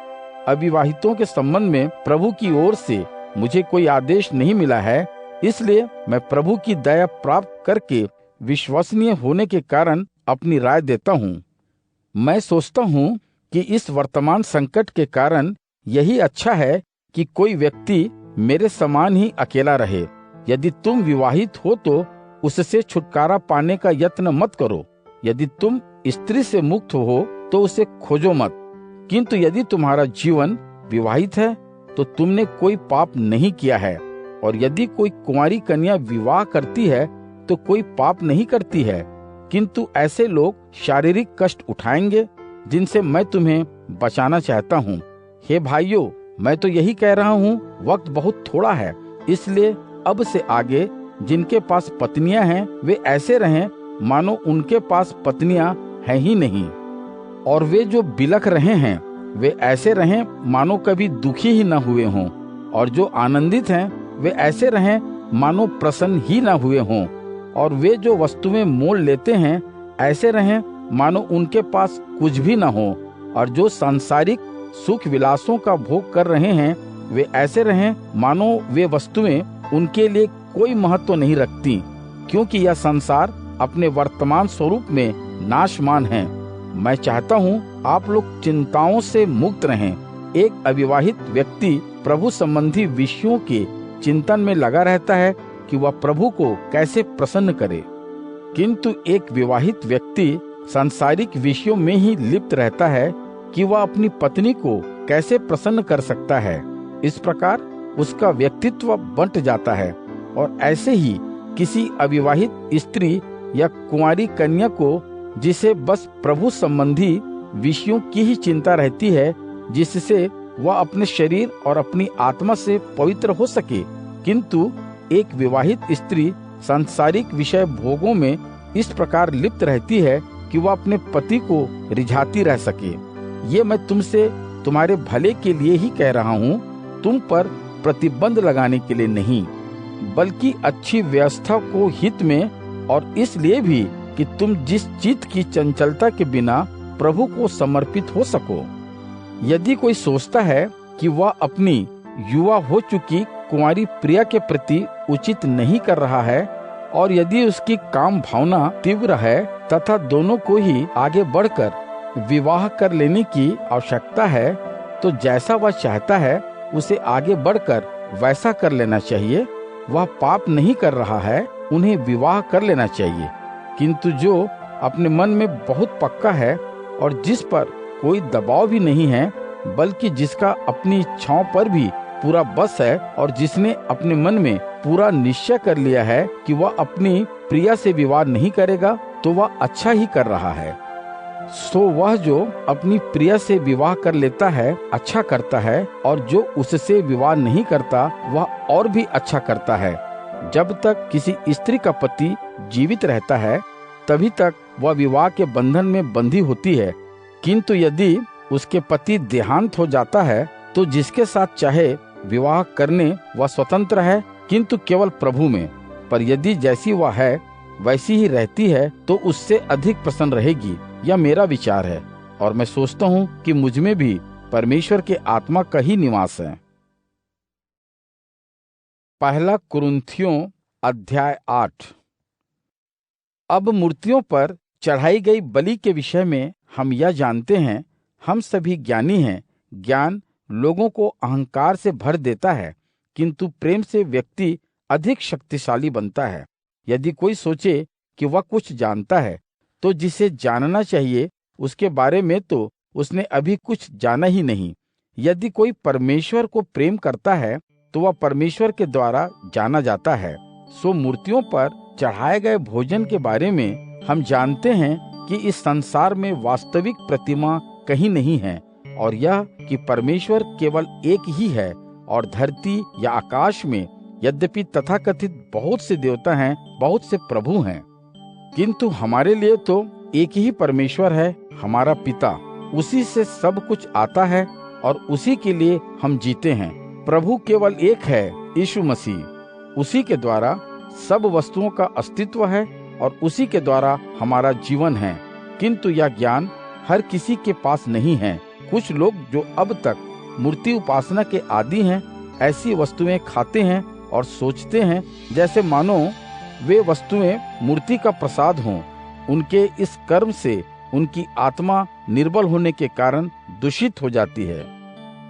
अविवाहितों के संबंध में प्रभु की ओर से मुझे कोई आदेश नहीं मिला है, इसलिए मैं प्रभु की दया प्राप्त करके विश्वसनीय होने के कारण अपनी राय देता हूँ। मैं सोचता हूँ कि इस वर्तमान संकट के कारण यही अच्छा है कि कोई व्यक्ति मेरे समान ही अकेला रहे। यदि तुम विवाहित हो तो उससे छुटकारा पाने का यत्न मत करो। यदि तुम स्त्री से मुक्त हो तो उसे खोजो मत। किंतु यदि तुम्हारा जीवन विवाहित है तो तुमने कोई पाप नहीं किया है, और यदि कोई कुंवारी कन्या विवाह करती है तो कोई पाप नहीं करती है। किंतु ऐसे लोग शारीरिक कष्ट उठाएंगे जिनसे मैं तुम्हें बचाना चाहता हूँ। हे भाइयों, मैं तो यही कह रहा हूँ, वक्त बहुत थोड़ा है, इसलिए अब से आगे जिनके पास पत्नियां हैं वे ऐसे रहें मानो उनके पास पत्नियां हैं ही नहीं, और वे जो बिलख रहे हैं वे ऐसे रहें मानो कभी दुखी ही न हुए हों, और जो आनंदित हैं वे ऐसे रहें मानो प्रसन्न ही न हुए हों, और वे जो वस्तुएं मोल लेते हैं ऐसे रहें मानो उनके पास कुछ भी न हो, और जो सांसारिक सुख विलासों का भोग कर रहे हैं वे ऐसे रहें मानो वे वस्तुएं उनके लिए कोई महत्व नहीं रखती, क्योंकि यह संसार अपने वर्तमान स्वरूप में नाशमान है। मैं चाहता हूँ आप लोग चिंताओं से मुक्त रहें। एक अविवाहित व्यक्ति प्रभु संबंधी विषयों के चिंतन में लगा रहता है कि वह प्रभु को कैसे प्रसन्न करे, किंतु एक विवाहित व्यक्ति सांसारिक विषयों में ही लिप्त रहता है कि वह अपनी पत्नी को कैसे प्रसन्न कर सकता है। इस प्रकार उसका व्यक्तित्व बंट जाता है, और ऐसे ही किसी अविवाहित स्त्री या कुंवारी कन्या को जिसे बस प्रभु संबंधी विषयों की ही चिंता रहती है, जिससे वह अपने शरीर और अपनी आत्मा से पवित्र हो सके, किंतु एक विवाहित स्त्री सांसारिक विषय भोगों में इस प्रकार लिप्त रहती है कि वह अपने पति को रिझाती रह सके। ये मैं तुमसे तुम्हारे भले के लिए ही कह रहा हूँ, तुम पर प्रतिबंध लगाने के लिए नहीं, बल्कि अच्छी व्यवस्था को हित में, और इसलिए भी कि तुम जिस चित्त की चंचलता के बिना प्रभु को समर्पित हो सको। यदि कोई सोचता है कि वह अपनी युवा हो चुकी कुंवारी प्रिया के प्रति उचित नहीं कर रहा है, और यदि उसकी काम भावना तीव्र है तथा दोनों को ही आगे बढ़कर विवाह कर लेने की आवश्यकता है, तो जैसा वह चाहता है उसे आगे बढ़कर वैसा कर लेना चाहिए। वह पाप नहीं कर रहा है, उन्हें विवाह कर लेना चाहिए। किंतु जो अपने मन में बहुत पक्का है और जिस पर कोई दबाव भी नहीं है, बल्कि जिसका अपनी इच्छाओं पर भी पूरा बस है, और जिसने अपने मन में पूरा निश्चय कर लिया है कि वह अपनी प्रिया से विवाह नहीं करेगा, तो वह अच्छा ही कर रहा है। सो वह जो अपनी प्रिया से विवाह कर लेता है अच्छा करता है, और जो उससे विवाह नहीं करता वह और भी अच्छा करता है। जब तक किसी स्त्री का पति जीवित रहता है तभी तक वह विवाह के बंधन में बंधी होती है, किंतु यदि उसके पति देहांत हो जाता है तो जिसके साथ चाहे विवाह करने वह स्वतंत्र है, किंतु केवल प्रभु में। पर यदि जैसी वह है वैसी ही रहती है तो उससे अधिक प्रसन्न रहेगी। यह मेरा विचार है, और मैं सोचता हूँ कि मुझ में भी परमेश्वर के आत्मा का ही निवास है। पहला कुरिन्थियों अध्याय 8। अब मूर्तियों पर चढ़ाई गई बलि के विषय में हम यह जानते हैं, हम सभी ज्ञानी हैं। ज्ञान लोगों को अहंकार से भर देता है, किंतु प्रेम से व्यक्ति अधिक शक्तिशाली बनता है। यदि कोई सोचे कि वह कुछ जानता है, तो जिसे जानना चाहिए उसके बारे में तो उसने अभी कुछ जाना ही नहीं। यदि कोई परमेश्वर को प्रेम करता है तो वह परमेश्वर के द्वारा जाना जाता है। सो मूर्तियों पर चढ़ाए गए भोजन के बारे में हम जानते हैं कि इस संसार में वास्तविक प्रतिमा कहीं नहीं है, और यह कि परमेश्वर केवल एक ही है, और धरती या आकाश में यद्यपि तथाकथित बहुत से देवता हैं, बहुत से प्रभु हैं, किंतु हमारे लिए तो एक ही परमेश्वर है, हमारा पिता। उसी से सब कुछ आता है और उसी के लिए हम जीते हैं। प्रभु केवल एक है, यीशु मसीह। उसी के द्वारा सब वस्तुओं का अस्तित्व है और उसी के द्वारा हमारा जीवन है। किंतु यह ज्ञान हर किसी के पास नहीं है। कुछ लोग जो अब तक मूर्ति उपासना के आदी हैं, ऐसी वस्तुएं खाते हैं और सोचते हैं जैसे मानो वे वस्तुएं मूर्ति का प्रसाद हों। उनके इस कर्म से उनकी आत्मा निर्बल होने के कारण दूषित हो जाती है।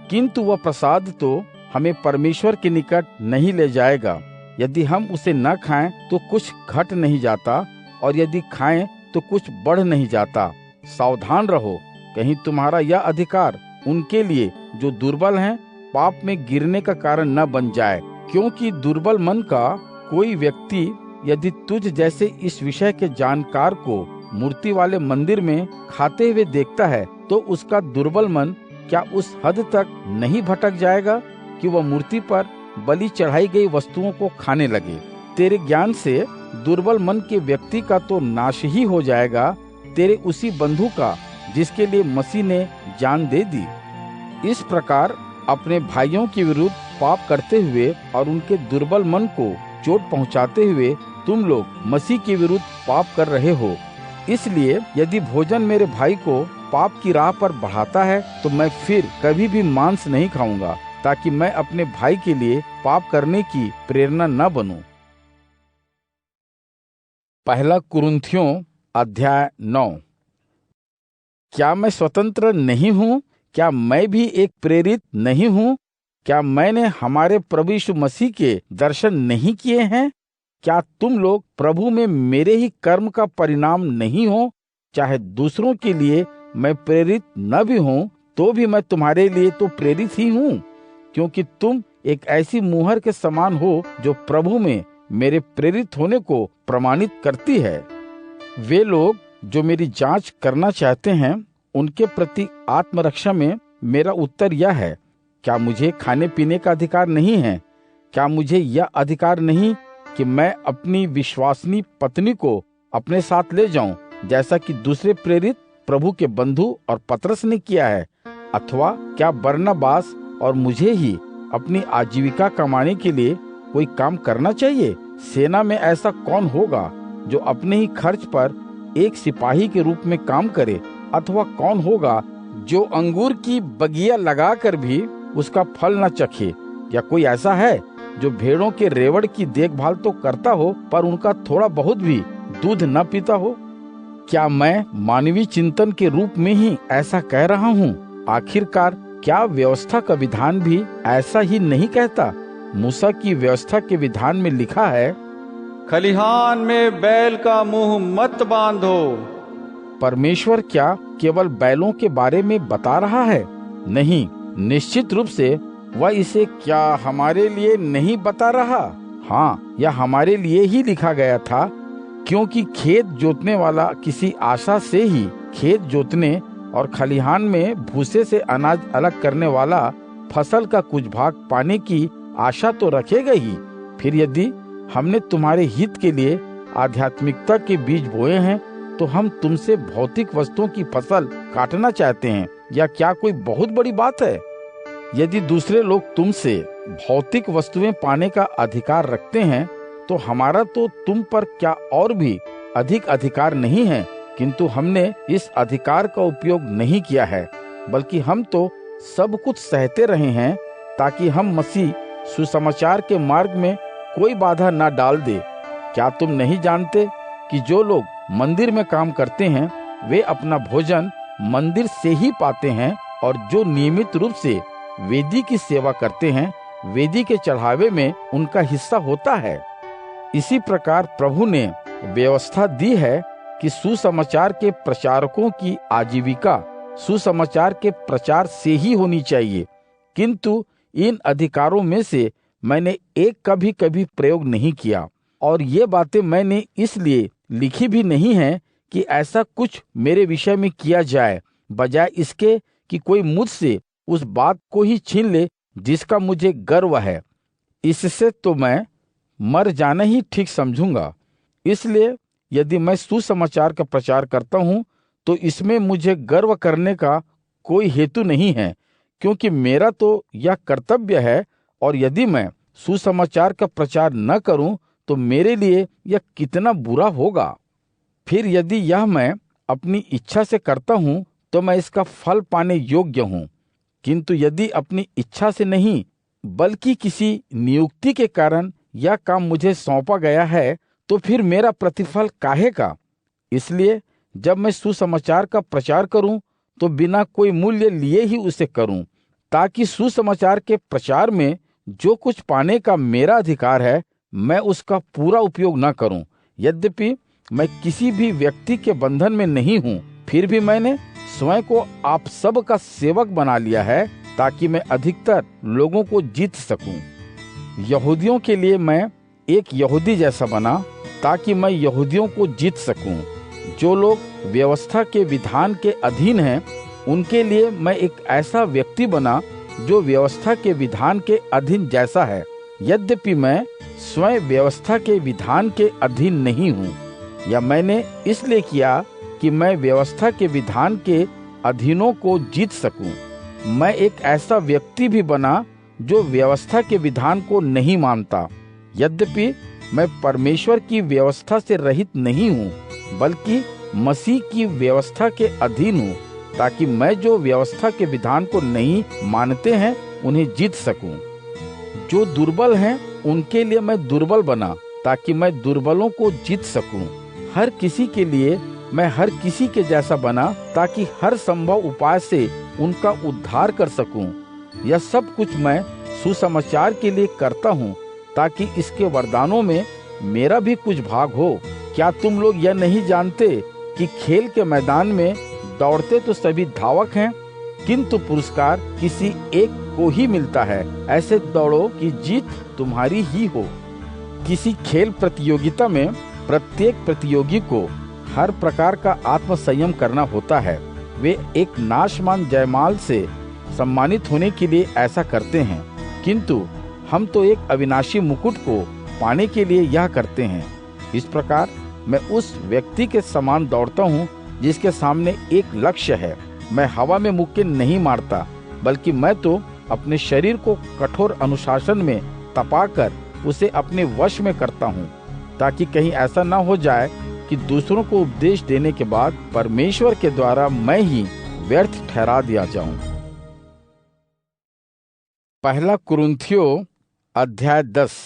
किंतु वह प्रसाद तो हमें परमेश्वर के निकट नहीं ले जाएगा। यदि हम उसे न खाएं तो कुछ घट नहीं जाता, और यदि खाएं तो कुछ बढ़ नहीं जाता। सावधान रहो, कहीं तुम्हारा यह अधिकार उनके लिए जो दुर्बल हैं पाप में गिरने का कारण न बन जाए। क्योंकि दुर्बल मन का कोई व्यक्ति यदि तुझ जैसे इस विषय के जानकार को मूर्ति वाले मंदिर में खाते हुए देखता है, तो उसका दुर्बल मन क्या उस हद तक नहीं भटक जाएगा कि वह मूर्ति पर बलि चढ़ाई गई वस्तुओं को खाने लगे। तेरे ज्ञान से दुर्बल मन के व्यक्ति का तो नाश ही हो जाएगा, तेरे उसी बंधु का जिसके लिए मसीह ने जान दे दी। इस प्रकार अपने भाइयों के विरुद्ध पाप करते हुए और उनके दुर्बल मन को चोट पहुंचाते हुए तुम लोग मसीह के विरुद्ध पाप कर रहे हो। इसलिए यदि भोजन मेरे भाई को पाप की राह पर बढ़ाता है, तो मैं फिर कभी भी मांस नहीं खाऊंगा, ताकि मैं अपने भाई के लिए पाप करने की प्रेरणा न बनूं। पहला कुरिन्थियों अध्याय 9। क्या मैं स्वतंत्र नहीं हूँ? क्या मैं भी एक प्रेरित नहीं हूँ? क्या मैंने हमारे प्रभु यीशु मसीह के दर्शन नहीं किए हैं? क्या तुम लोग प्रभु में मेरे ही कर्म का परिणाम नहीं हो? चाहे दूसरों के लिए मैं प्रेरित न भी हूँ, तो भी मैं तुम्हारे लिए तो प्रेरित ही हूँ, क्योंकि तुम एक ऐसी मुहर के समान हो जो प्रभु में मेरे प्रेरित होने को प्रमाणित करती है। वे लोग जो मेरी जांच करना चाहते हैं, उनके प्रति आत्मरक्षा में मेरा उत्तर यह है, क्या मुझे खाने पीने का अधिकार नहीं है? क्या मुझे यह अधिकार नहीं कि मैं अपनी विश्वासनी पत्नी को अपने साथ ले जाऊं, जैसा कि दूसरे प्रेरित प्रभु के बंधु और पतरस ने किया है? अथवा क्या बरनबास और मुझे ही अपनी आजीविका कमाने के लिए कोई काम करना चाहिए? सेना में ऐसा कौन होगा जो अपने ही खर्च पर एक सिपाही के रूप में काम करे? अथवा कौन होगा जो अंगूर की बगिया लगाकर भी उसका फल न चखे? या कोई ऐसा है जो भेड़ों के रेवड़ की देखभाल तो करता हो, पर उनका थोड़ा बहुत भी दूध न पीता हो? क्या मैं मानवीय चिंतन के रूप में ही ऐसा कह रहा हूँ? आखिरकार क्या व्यवस्था का विधान भी ऐसा ही नहीं कहता? मूसा की व्यवस्था के विधान में लिखा है, खलिहान में बैल का मुंह मत बांधो। परमेश्वर क्या केवल बैलों के बारे में बता रहा है? नहीं, निश्चित रूप से वह इसे क्या हमारे लिए नहीं बता रहा? हाँ, यह हमारे लिए ही लिखा गया था, क्योंकि खेत जोतने वाला किसी आशा से ही खेत जोतने और खलिहान में भूसे से अनाज अलग करने वाला फसल का कुछ भाग पाने की आशा तो रखेगा ही। फिर यदि हमने तुम्हारे हित के लिए आध्यात्मिकता के बीज बोए हैं, तो हम तुमसे भौतिक वस्तुओं की फसल काटना चाहते हैं, या क्या कोई बहुत बड़ी बात है? यदि दूसरे लोग तुमसे भौतिक वस्तुएं पाने का अधिकार रखते हैं, तो हमारा तो तुम पर क्या और भी अधिक अधिकार नहीं है? किंतु हमने इस अधिकार का उपयोग नहीं किया है, बल्कि हम तो सब कुछ सहते रहे हैं, ताकि हम मसीह सुसमाचार के मार्ग में कोई बाधा न डाल दे। क्या तुम नहीं जानते कि जो लोग मंदिर में काम करते हैं, वे अपना भोजन मंदिर से ही पाते हैं, और जो नियमित रूप से वेदी की सेवा करते हैं, वेदी के चढ़ावे में उनका हिस्सा होता है। इसी प्रकार प्रभु ने व्यवस्था दी है कि सुसमाचार के प्रचारकों की आजीविका सुसमाचार के प्रचार से ही होनी चाहिए। किंतु इन अधिकारों में से मैंने एक का भी कभी प्रयोग नहीं किया, और ये बातें मैंने इसलिए लिखी भी नहीं है कि ऐसा कुछ मेरे विषय में किया जाए, बजाय इसके कि कोई मुझसे उस बात को ही छीन ले जिसका मुझे गर्व है। इससे तो मैं मर जाना ही ठीक समझूंगा। इसलिए यदि मैं सुसमाचार का प्रचार करता हूँ, तो इसमें मुझे गर्व करने का कोई हेतु नहीं है, क्योंकि मेरा तो यह कर्तव्य है। और यदि मैं सुसमाचार का प्रचार न करूं, तो मेरे लिए यह कितना बुरा होगा। फिर यदि यह मैं अपनी इच्छा से करता हूँ तो मैं इसका फल पाने योग्य हूँ, किंतु यदि अपनी इच्छा से नहीं बल्कि किसी नियुक्ति के कारण यह काम मुझे सौंपा गया है, तो फिर मेरा प्रतिफल काहे का। इसलिए जब मैं सुसमाचार का प्रचार करूं तो बिना कोई मूल्य लिए ही उसे करूं, ताकि सुसमाचार के प्रचार में जो कुछ पाने का मेरा अधिकार है मैं उसका पूरा उपयोग न करूं। यद्यपि मैं किसी भी व्यक्ति के बंधन में नहीं हूं, फिर भी मैंने स्वयं को आप सब का सेवक बना लिया है, ताकि मैं अधिकतर लोगों को जीत सकूं। यहूदियों के लिए मैं एक यहूदी जैसा बना, ताकि मैं यहूदियों को जीत सकूं। जो लोग व्यवस्था के विधान के अधीन हैं, उनके लिए मैं एक ऐसा व्यक्ति बना जो व्यवस्था के विधान के अधीन जैसा है, यद्यपि मैं स्वयं व्यवस्था के विधान के अधीन नहीं हूँ। या मैंने इसलिए किया कि मैं व्यवस्था के विधान के अधीनों को जीत सकूं। मैं एक ऐसा व्यक्ति भी बना जो व्यवस्था के विधान को नहीं मानता, यद्यपि मैं परमेश्वर की व्यवस्था से रहित नहीं हूँ, बल्कि मसीह की व्यवस्था के अधीन हूँ, ताकि मैं जो व्यवस्था के विधान को नहीं मानते हैं उन्हें जीत सकूं। जो दुर्बल हैं उनके लिए मैं दुर्बल बना, ताकि मैं दुर्बलों को जीत सकूं। हर किसी के लिए मैं हर किसी के जैसा बना, ताकि हर संभव उपाय से उनका उद्धार कर सकूं। यह सब कुछ मैं सुसमाचार के लिए करता हूं, ताकि इसके वरदानों में मेरा भी कुछ भाग हो। क्या तुम लोग यह नहीं जानते कि खेल के मैदान में दौड़ते तो सभी धावक हैं, किंतु पुरस्कार किसी एक को ही मिलता है। ऐसे दौड़ो कि जीत तुम्हारी ही हो। किसी खेल प्रतियोगिता में प्रत्येक प्रतियोगी को हर प्रकार का आत्मसंयम करना होता है। वे एक नाशवान जयमाल से सम्मानित होने के लिए ऐसा करते हैं, किंतु हम तो एक अविनाशी मुकुट को पाने के लिए यह करते हैं। इस प्रकार मैं उस व्यक्ति के समान दौड़ता हूँ जिसके सामने एक लक्ष्य है। मैं हवा में मुक्के नहीं मारता, बल्कि मैं तो अपने शरीर को कठोर अनुशासन में तपाकर उसे अपने वश में करता हूँ, ताकि कहीं ऐसा न हो जाए कि दूसरों को उपदेश देने के बाद परमेश्वर के द्वारा मैं ही व्यर्थ ठहरा दिया जाऊं। पहला कुरिन्थियों अध्याय 10।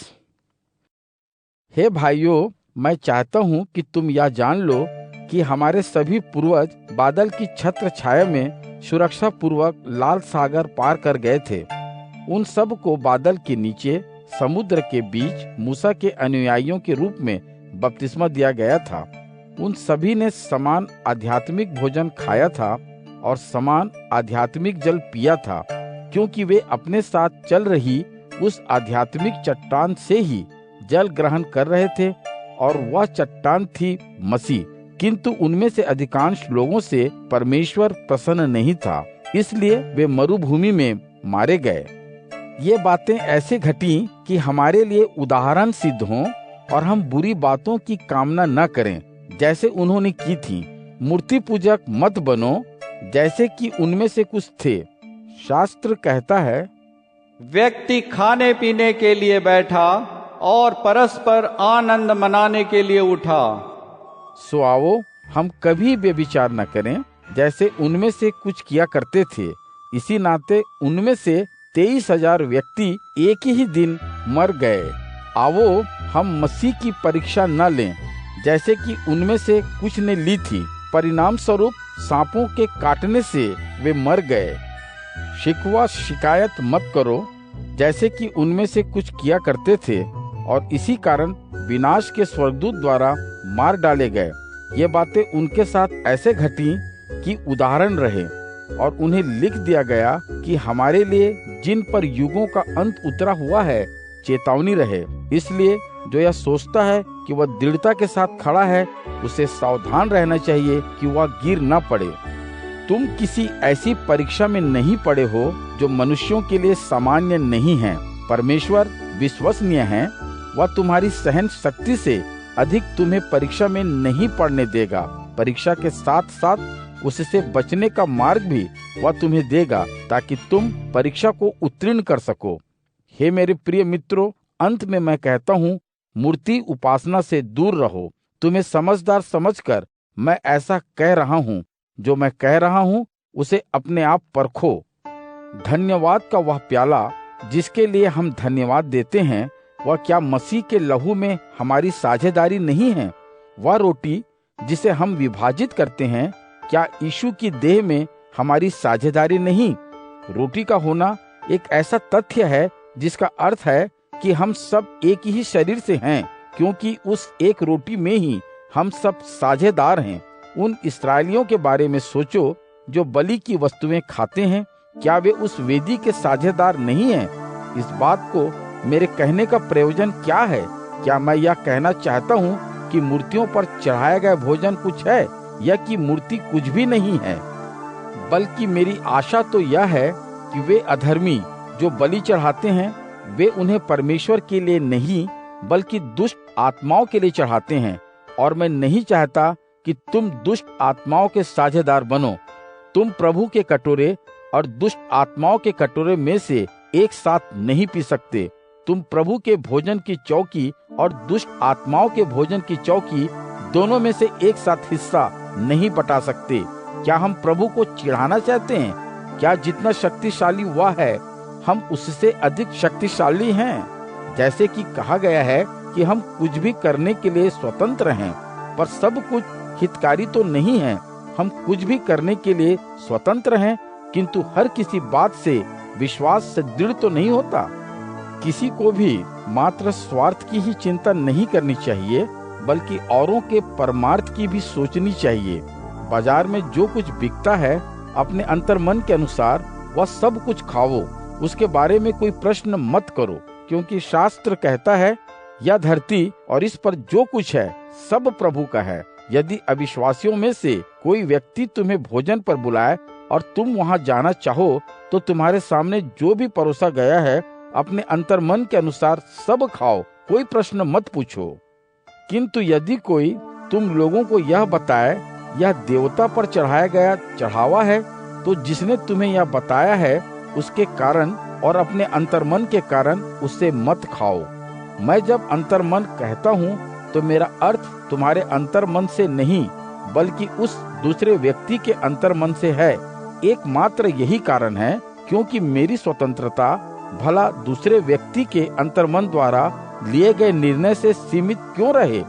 हे भाइयों, मैं चाहता हूं कि तुम यह जान लो कि हमारे सभी पूर्वज बादल की छत्र छाया में सुरक्षा पूर्वक लाल सागर पार कर गए थे। उन सब को बादल के नीचे समुद्र के बीच मूसा के अनुयायियों के रूप में बपतिस्मा दिया गया था। उन सभी ने समान आध्यात्मिक भोजन खाया था और समान आध्यात्मिक जल पिया था, क्योंकि वे अपने साथ चल रही उस आध्यात्मिक चट्टान से ही जल ग्रहण कर रहे थे, और वह चट्टान थी मसीह। किंतु उनमें से अधिकांश लोगों से परमेश्वर प्रसन्न नहीं था, इसलिए वे मरुभूमि में मारे गए। ये बातें ऐसे घटी कि हमारे लिए उदाहरण सिद्ध हों और हम बुरी बातों की कामना न करें जैसे उन्होंने की थी। मूर्ति पूजक मत बनो जैसे कि उनमें से कुछ थे। शास्त्र कहता है, व्यक्ति खाने पीने के लिए बैठा और परस्पर आनंद मनाने के लिए उठा। सो आओ हम कभी व्यभिचार न करें जैसे उनमें से कुछ किया करते थे। इसी नाते उनमें से 23,000 व्यक्ति एक ही दिन मर गए। आओ हम मसीह की परीक्षा न लें जैसे कि उनमें से कुछ ने ली थी। परिणाम स्वरूप सांपों के काटने से वे मर गए। शिकवा शिकायत मत करो जैसे कि उनमें से कुछ किया करते थे, और इसी कारण विनाश के स्वर्गदूत द्वारा मार डाले गए। ये बातें उनके साथ ऐसे घटी कि उदाहरण रहे, और उन्हें लिख दिया गया कि हमारे लिए जिन पर युगों का अंत उतरा हुआ है चेतावनी रहे। इसलिए जो यह सोचता है कि वह दृढ़ता के साथ खड़ा है, उसे सावधान रहना चाहिए कि वह गिर न पड़े। तुम किसी ऐसी परीक्षा में नहीं पड़े हो जो मनुष्यों के लिए सामान्य नहीं है। परमेश्वर विश्वसनीय है, वह तुम्हारी सहन शक्ति से अधिक तुम्हें परीक्षा में नहीं पड़ने देगा। परीक्षा के साथ साथ उससे बचने का मार्ग भी वह तुम्हें देगा, ताकि तुम परीक्षा को उत्तीर्ण कर सको। हे मेरे प्रिय मित्रों, अंत में मैं कहता हूँ मूर्ति उपासना से दूर रहो। तुम्हें समझदार समझकर मैं ऐसा कह रहा हूँ। जो मैं कह रहा हूँ उसे अपने आप परखो। धन्यवाद का वह प्याला जिसके लिए हम धन्यवाद देते हैं, वह क्या मसीह के लहू में हमारी साझेदारी नहीं है? वह रोटी जिसे हम विभाजित करते हैं, क्या यीशु की देह में हमारी साझेदारी नहीं? रोटी का होना एक ऐसा तथ्य है जिसका अर्थ है कि हम सब एक ही शरीर से हैं, क्योंकि उस एक रोटी में ही हम सब साझेदार हैं। उन इस्राएलियों के बारे में सोचो जो बलि की वस्तुएं खाते हैं, क्या वे उस वेदी के साझेदार नहीं हैं? इस बात को मेरे कहने का प्रयोजन क्या है? क्या मैं यह कहना चाहता हूँ कि मूर्तियों पर चढ़ाया गया भोजन कुछ है, या कि मूर्ति कुछ भी नहीं है? बल्कि मेरी आशा तो यह है कि वे अधर्मी जो बलि चढ़ाते हैं, वे उन्हें परमेश्वर के लिए नहीं बल्कि दुष्ट आत्माओं के लिए चढ़ाते हैं। और मैं नहीं चाहता कि तुम दुष्ट आत्माओं के साझेदार बनो। तुम प्रभु के कटोरे और दुष्ट आत्माओं के कटोरे में से एक साथ नहीं पी सकते। तुम प्रभु के भोजन की चौकी और दुष्ट आत्माओं के भोजन की चौकी दोनों में से एक साथ हिस्सा नहीं बटा सकते। क्या हम प्रभु को चिढ़ाना चाहते हैं? क्या जितना शक्तिशाली वह है, हम उससे अधिक शक्तिशाली हैं? जैसे कि कहा गया है कि हम कुछ भी करने के लिए स्वतंत्र हैं, पर सब कुछ हितकारी तो नहीं है। हम कुछ भी करने के लिए स्वतंत्र हैं, किंतु हर किसी बात से विश्वास से दृढ़ तो नहीं होता। किसी को भी मात्र स्वार्थ की ही चिंता नहीं करनी चाहिए, बल्कि औरों के परमार्थ की भी सोचनी चाहिए। बाजार में जो कुछ बिकता है, अपने अंतर्मन के अनुसार वह सब कुछ खाओ। उसके बारे में कोई प्रश्न मत करो, क्योंकि शास्त्र कहता है, यह धरती और इस पर जो कुछ है सब प्रभु का है। यदि अविश्वासियों में से कोई व्यक्ति तुम्हें भोजन पर बुलाए और तुम वहां जाना चाहो, तो तुम्हारे सामने जो भी परोसा गया है अपने अंतर्मन के अनुसार सब खाओ, कोई प्रश्न मत पूछो। किंतु यदि कोई तुम लोगों को यह बताए, यह देवता पर चढ़ाया गया चढ़ावा है, तो जिसने तुम्हें यह बताया है उसके कारण और अपने अंतर्मन के कारण उससे मत खाओ। मैं जब अंतर्मन कहता हूँ तो मेरा अर्थ तुम्हारे अंतर्मन से नहीं, बल्कि उस दूसरे व्यक्ति के अंतर्मन से है। एकमात्र यही कारण है, क्योंकि मेरी स्वतंत्रता भला दूसरे व्यक्ति के अंतर्मन द्वारा लिए गए निर्णय से सीमित क्यों रहे।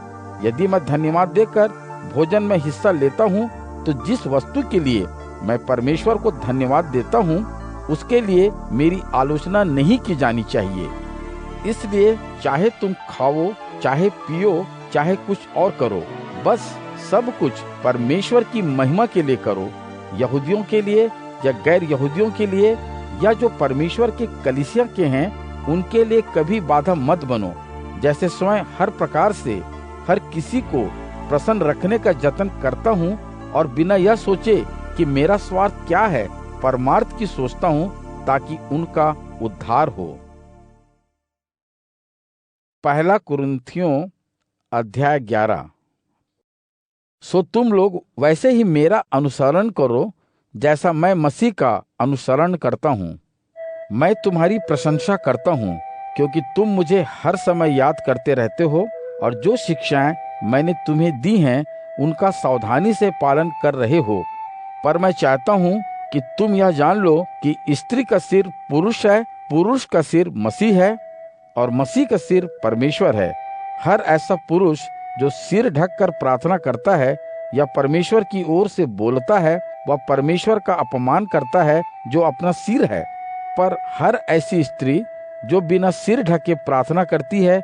यदि मैं धन्यवाद देकर भोजन में हिस्सा लेता हूँ, तो जिस वस्तु के लिए मैं परमेश्वर को धन्यवाद देता हूँ उसके लिए मेरी आलोचना नहीं की जानी चाहिए। इसलिए चाहे तुम खाओ, चाहे पियो, चाहे कुछ और करो, बस सब कुछ परमेश्वर की महिमा के लिए करो। यहूदियों के लिए या गैर यहूदियों के लिए, या जो परमेश्वर के कलीसिया के हैं, उनके लिए कभी बाधा मत बनो। जैसे स्वयं हर प्रकार से हर किसी को प्रसन्न रखने का जतन करता हूँ, और बिना यह सोचे कि मेरा स्वार्थ क्या है, परमार्थ की सोचता हूँ, ताकि उनका उद्धार हो। पहला कुरिन्थियों अध्याय 11। सो तुम लोग वैसे ही मेरा अनुसरण करो जैसा मैं मसीह का अनुसरण करता हूँ। मैं तुम्हारी प्रशंसा करता हूँ, क्योंकि तुम मुझे हर समय याद करते रहते हो, और जो शिक्षाएं मैंने तुम्हें दी हैं उनका सावधानी से पालन कर रहे हो। पर मैं चाहता हूँ कि तुम यह जान लो कि स्त्री का सिर पुरुष है, पुरुष का सिर मसीह है, और मसीह का सिर परमेश्वर है। हर ऐसा पुरुष जो सिर ढककर प्रार्थना करता है या परमेश्वर की ओर से बोलता है, वह परमेश्वर का अपमान करता है जो अपना सिर है। पर हर ऐसी स्त्री जो बिना सिर ढके प्रार्थना करती है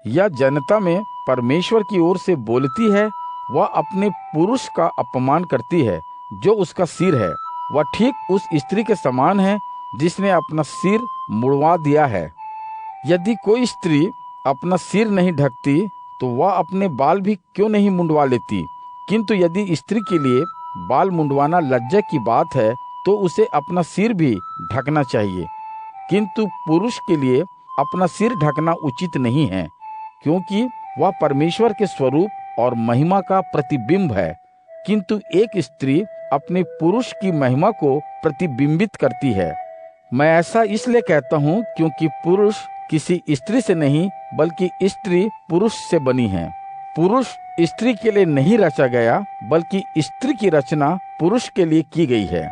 या जनता में परमेश्वर की ओर से बोलती है, वह अपने पुरुष का अपमान करती है जो उसका सिर है। वह ठीक उस स्त्री के समान है जिसने अपना सिर मुड़वा दिया है। यदि कोई स्त्री अपना सिर नहीं ढकती तो वह अपने बाल भी क्यों नहीं मुंडवा लेती। किंतु यदि स्त्री के लिए बाल मुंडवाना लज्जा की बात है तो उसे अपना सिर भी ढकना चाहिए। किंतु पुरुष के लिए अपना सिर ढकना उचित नहीं है, क्योंकि वह परमेश्वर के स्वरूप और महिमा का प्रतिबिंब है। किंतु एक स्त्री अपने पुरुष की महिमा को प्रतिबिंबित करती है। मैं ऐसा इसलिए कहता हूँ क्योंकि पुरुष किसी स्त्री से नहीं, बल्कि स्त्री पुरुष से बनी है। पुरुष स्त्री के लिए नहीं रचा गया, बल्कि स्त्री की रचना पुरुष के लिए की गई है।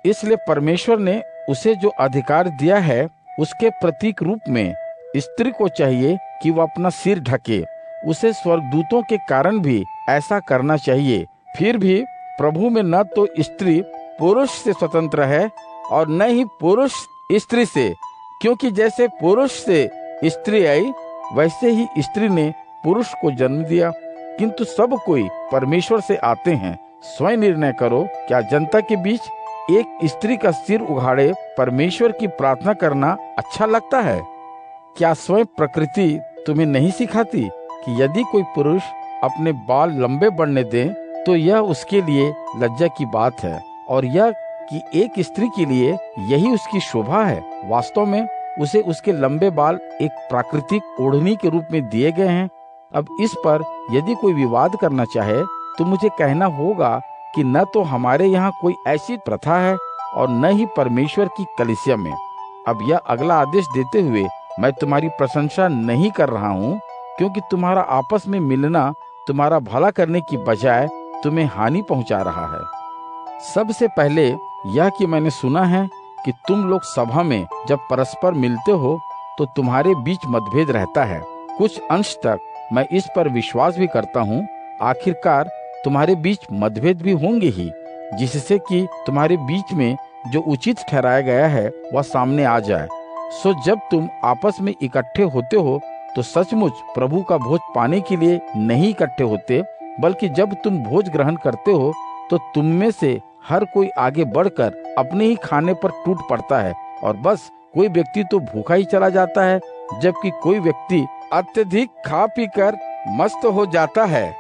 इसलिए परमेश्वर ने उसे जो अधिकार दिया है, उसके प्रतीक रूप में स्त्री को चाहिए कि वह अपना सिर ढके। उसे स्वर्गदूतों के कारण भी ऐसा करना चाहिए। फिर भी प्रभु में न तो स्त्री पुरुष से स्वतंत्र है और न ही पुरुष स्त्री से, क्योंकि जैसे पुरुष से स्त्री आई, वैसे ही स्त्री ने पुरुष को जन्म दिया। किंतु सब कोई परमेश्वर से आते हैं। स्वयं निर्णय करो, क्या जनता के बीच एक स्त्री का सिर उघाड़े परमेश्वर की प्रार्थना करना अच्छा लगता है? क्या स्वयं प्रकृति तुम्हें नहीं सिखाती कि यदि कोई पुरुष अपने बाल लंबे बढ़ने दे तो यह उसके लिए लज्जा की बात है, और यह कि एक स्त्री के लिए यही उसकी शोभा है। वास्तव में उसे उसके लंबे बाल एक प्राकृतिक ओढ़नी के रूप में दिए गए हैं। अब इस पर यदि कोई विवाद करना चाहे तो मुझे कहना होगा कि न तो हमारे यहाँ कोई ऐसी प्रथा है और न ही परमेश्वर की कलीसिया में। अब यह अगला आदेश देते हुए मैं तुम्हारी प्रशंसा नहीं कर रहा हूँ, क्योंकि तुम्हारा आपस में मिलना तुम्हारा भला करने की बजाय तुम्हें हानि पहुँचा रहा है। सबसे पहले यह कि मैंने सुना है कि तुम लोग सभा में जब परस्पर मिलते हो तो तुम्हारे बीच मतभेद रहता है। कुछ अंश तक मैं इस पर विश्वास भी करता हूँ। आखिरकार तुम्हारे बीच मतभेद भी होंगे ही, जिससे कि तुम्हारे बीच में जो उचित ठहराया गया है वह सामने आ जाए। सो जब तुम आपस में इकट्ठे होते हो तो सचमुच प्रभु का भोज पाने के लिए नहीं इकट्ठे होते, बल्कि जब तुम भोज ग्रहण करते हो तो तुम में से हर कोई आगे बढ़कर अपने ही खाने पर टूट पड़ता है, और बस कोई व्यक्ति तो भूखा ही चला जाता है, जबकि कोई व्यक्ति अत्यधिक खा पीकर मस्त हो जाता है।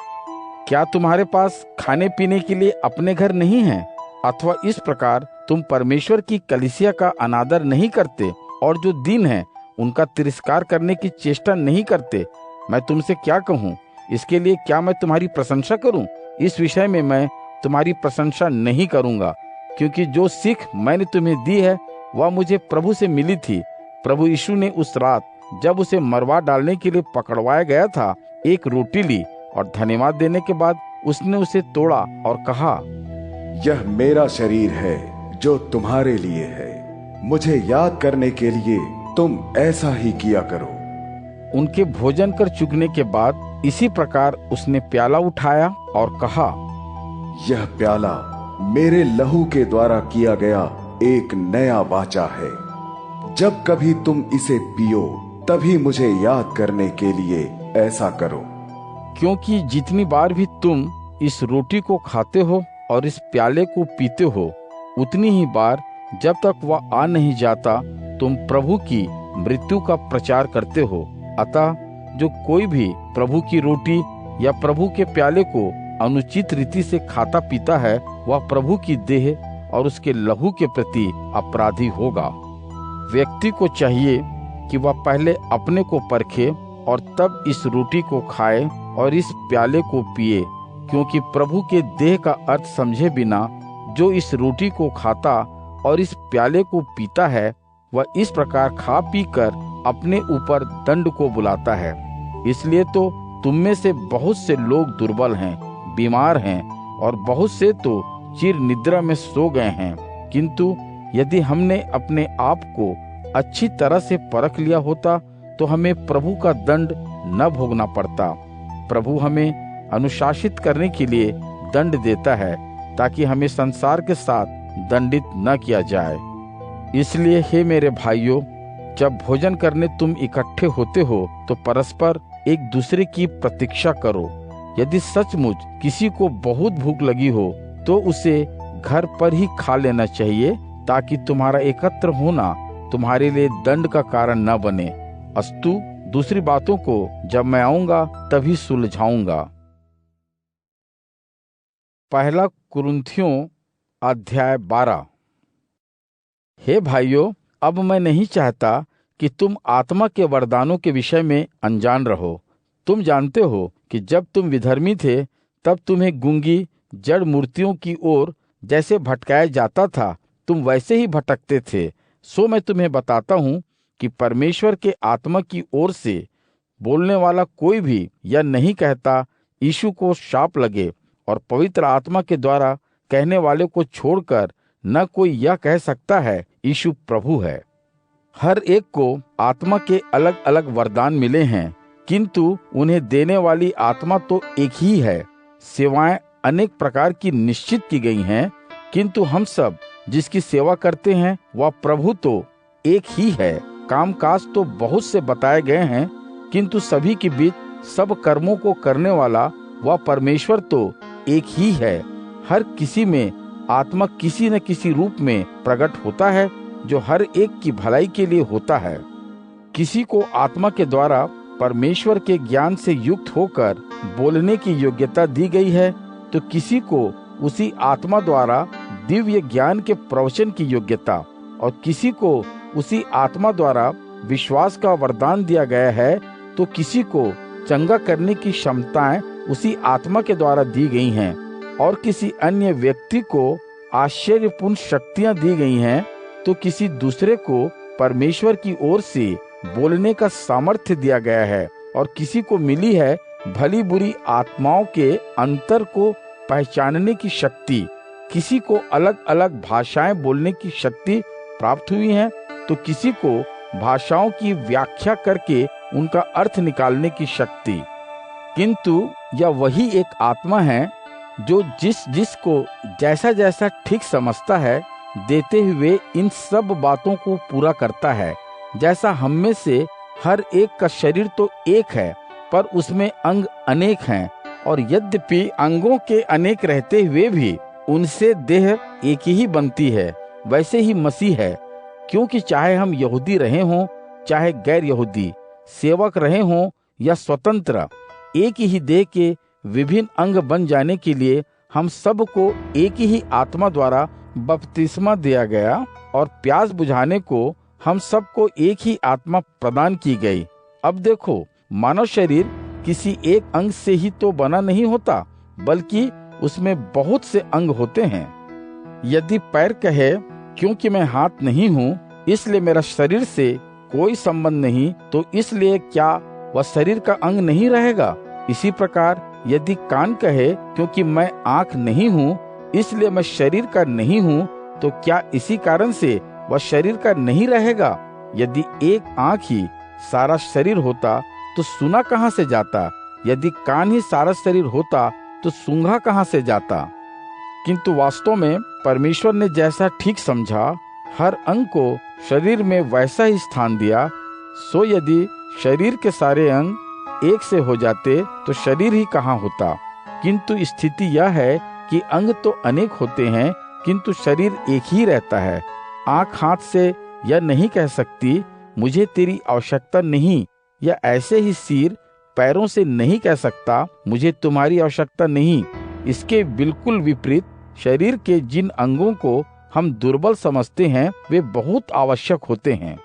क्या तुम्हारे पास खाने पीने के लिए अपने घर नहीं है? अथवा इस प्रकार तुम परमेश्वर की कलीसिया का अनादर नहीं करते और जो दीन है उनका तिरस्कार करने की चेष्टा नहीं करते? मैं तुमसे क्या कहूँ? इसके लिए क्या मैं तुम्हारी प्रशंसा करूँ? इस विषय में मैं तुम्हारी प्रशंसा नहीं करूँगा, क्योंकि जो सीख मैंने तुम्हें दी है वह मुझे प्रभु से मिली थी। प्रभु यीशु ने उस रात जब उसे मरवा डालने के लिए पकड़वाया गया था, एक रोटी ली और धन्यवाद देने के बाद उसने उसे तोड़ा और कहा, यह मेरा शरीर है जो तुम्हारे लिए है। मुझे याद करने के लिए तुम ऐसा ही किया करो। उनके भोजन कर चुकने के बाद इसी प्रकार उसने प्याला उठाया और कहा, यह प्याला मेरे लहू के द्वारा किया गया एक नया वाचा है। जब कभी तुम इसे पियो तभी मुझे याद करने के लिए ऐसा करो। क्योंकि जितनी बार भी तुम इस रोटी को खाते हो और इस प्याले को पीते हो, उतनी ही बार जब तक वह आ नहीं जाता तुम प्रभु की मृत्यु का प्रचार करते हो। अतः जो कोई भी प्रभु की रोटी या प्रभु के प्याले को अनुचित रीति से खाता पीता है, वह प्रभु की देह और उसके लहू के प्रति अपराधी होगा। व्यक्ति को चाहिए कि वह पहले अपने को परखे और तब इस रोटी को खाए और इस प्याले को पिए, क्योंकि प्रभु के देह का अर्थ समझे बिना जो इस रोटी को खाता और इस प्याले को पीता है, वह इस प्रकार खा पी कर अपने ऊपर दंड को बुलाता है। इसलिए तो तुम में से बहुत से लोग दुर्बल हैं, बीमार हैं, और बहुत से तो चिर निद्रा में सो गए हैं। किंतु यदि हमने अपने आप को अच्छी तरह से परख लिया होता तो हमें प्रभु का दंड न भोगना पड़ता। प्रभु हमें अनुशासित करने के लिए दंड देता है, ताकि हमें संसार के साथ दंडित न किया जाए। इसलिए हे मेरे भाइयों, जब भोजन करने तुम इकट्ठे होते हो तो परस्पर एक दूसरे की प्रतीक्षा करो। यदि सचमुच किसी को बहुत भूख लगी हो तो उसे घर पर ही खा लेना चाहिए, ताकि तुम्हारा एकत्र होना तुम्हारे लिए दंड का कारण न बने। अस्तु दूसरी बातों को जब मैं आऊंगा तभी सुलझाऊंगा। पहला कुरिन्थियों अध्याय 12। हे भाइयों, अब मैं नहीं चाहता कि तुम आत्मा के वरदानों के विषय में अनजान रहो। तुम जानते हो कि जब तुम विधर्मी थे तब तुम्हें गूंगी जड़ मूर्तियों की ओर जैसे भटकाया जाता था, तुम वैसे ही भटकते थे। सो मैं तुम्हें बताता हूँ कि परमेश्वर के आत्मा की ओर से बोलने वाला कोई भी यह नहीं कहता यीशु को शाप लगे, और पवित्र आत्मा के द्वारा कहने वाले को छोड़कर न कोई यह कह सकता है यीशु प्रभु है। हर एक को आत्मा के अलग अलग वरदान मिले हैं, किंतु उन्हें देने वाली आत्मा तो एक ही है। सेवाएं अनेक प्रकार की निश्चित की गई हैं, किंतु हम सब जिसकी सेवा करते हैं वह प्रभु तो एक ही है। कामकाज तो बहुत से बताए गए हैं, किंतु सभी के बीच सब कर्मों को करने वाला वह परमेश्वर तो एक ही है। हर किसी में आत्मा किसी न किसी रूप में प्रकट होता है, जो हर एक की भलाई के लिए होता है। किसी को आत्मा के द्वारा परमेश्वर के ज्ञान से युक्त होकर बोलने की योग्यता दी गई है, तो किसी को उसी आत्मा द्वारा दिव्य ज्ञान के प्रवचन की योग्यता, और किसी को उसी आत्मा द्वारा विश्वास का वरदान दिया गया है, तो किसी को चंगा करने की क्षमताएं उसी आत्मा के द्वारा दी गई हैं, और किसी अन्य व्यक्ति को आश्चर्यपूर्ण शक्तियां दी गई हैं, तो किसी दूसरे को परमेश्वर की ओर से बोलने का सामर्थ्य दिया गया है, और किसी को मिली है भली बुरी आत्माओं के अंतर को पहचानने की शक्ति। किसी को अलग अलग भाषाएं बोलने की शक्ति प्राप्त हुई है, तो किसी को भाषाओं की व्याख्या करके उनका अर्थ निकालने की शक्ति। किंतु यह वही एक आत्मा है जो जिस को जैसा जैसा ठीक समझता है देते हुए इन सब बातों को पूरा करता है। जैसा हम में से हर एक का शरीर तो एक है, पर उसमें अंग अनेक हैं, और यद्यपि अंगों के अनेक रहते हुए भी उनसे देह एक ही बनती है, वैसे ही मसीह है। क्योंकि चाहे हम यहूदी रहे हों चाहे गैर यहूदी, सेवक रहे हों या स्वतंत्र, एक ही देह के विभिन्न अंग बन जाने के लिए हम सबको एक ही आत्मा द्वारा बपतिस्मा दिया गया, और प्यास बुझाने को हम सबको एक ही आत्मा प्रदान की गई। अब देखो, मानव शरीर किसी एक अंग से ही तो बना नहीं होता, बल्कि उसमें बहुत से अंग होते हैं। यदि पैर कहे क्योंकि मैं हाथ नहीं हूँ इसलिए मेरा शरीर से कोई संबंध नहीं, तो इसलिए क्या वह शरीर का अंग नहीं रहेगा? इसी प्रकार यदि कान कहे क्योंकि मैं आँख नहीं हूँ इसलिए मैं शरीर का नहीं हूँ, तो क्या इसी कारण से वह शरीर का नहीं रहेगा? यदि एक आँख ही सारा शरीर होता तो सुना कहाँ से जाता? यदि कान ही सारा शरीर होता तो सूंघा कहाँ से जाता? किंतु वास्तव में परमेश्वर ने जैसा ठीक समझा हर अंग को शरीर में वैसा ही स्थान दिया। सो यदि शरीर के सारे अंग एक से हो जाते तो शरीर ही कहाँ होता? किंतु स्थिति यह है कि अंग तो अनेक होते हैं, किंतु शरीर एक ही रहता है। आँख हाथ से यह नहीं कह सकती मुझे तेरी आवश्यकता नहीं, या ऐसे ही सिर पैरों से नहीं कह सकता मुझे तुम्हारी आवश्यकता नहीं। इसके बिल्कुल विपरीत शरीर के जिन अंगों को हम दुर्बल समझते हैं वे बहुत आवश्यक होते हैं,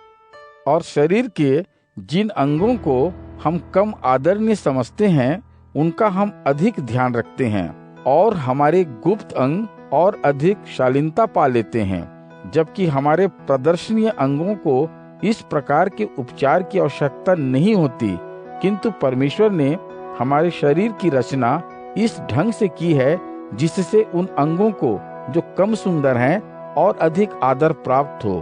और शरीर के जिन अंगों को हम कम आदरणीय समझते हैं उनका हम अधिक ध्यान रखते हैं, और हमारे गुप्त अंग और अधिक शालीनता पा लेते हैं। जबकि हमारे प्रदर्शनीय अंगों को इस प्रकार के उपचार की आवश्यकता नहीं होती, किंतु परमेश्वर ने हमारे शरीर की रचना इस ढंग से की है जिससे उन अंगों को जो कम सुंदर हैं और अधिक आदर प्राप्त हो,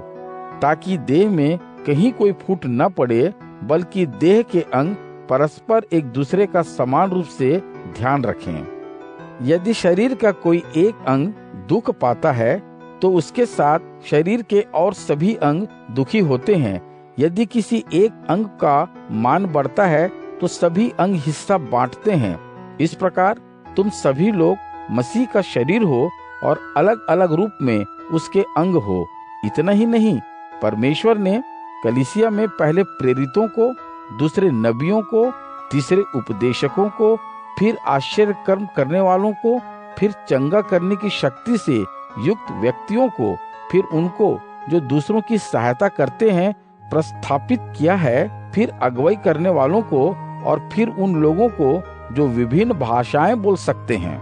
ताकि देह में कहीं कोई फूट न पड़े, बल्कि देह के अंग परस्पर एक दूसरे का समान रूप से ध्यान रखें। यदि शरीर का कोई एक अंग दुख पाता है तो उसके साथ शरीर के और सभी अंग दुखी होते हैं। यदि किसी एक अंग का मान बढ़ता है तो सभी अंग हिस्सा बांटते हैं। इस प्रकार तुम सभी लोग मसीह का शरीर हो और अलग अलग रूप में उसके अंग हो। इतना ही नहीं, परमेश्वर ने कलीसिया में पहले प्रेरितों को, दूसरे नबियों को, तीसरे उपदेशकों को, फिर आश्चर्य कर्म करने वालों को, फिर चंगा करने की शक्ति से युक्त व्यक्तियों को, फिर उनको जो दूसरों की सहायता करते हैं प्रस्थापित किया है, फिर अगुवाई करने वालों को, और फिर उन लोगों को जो विभिन्न भाषाएं बोल सकते हैं।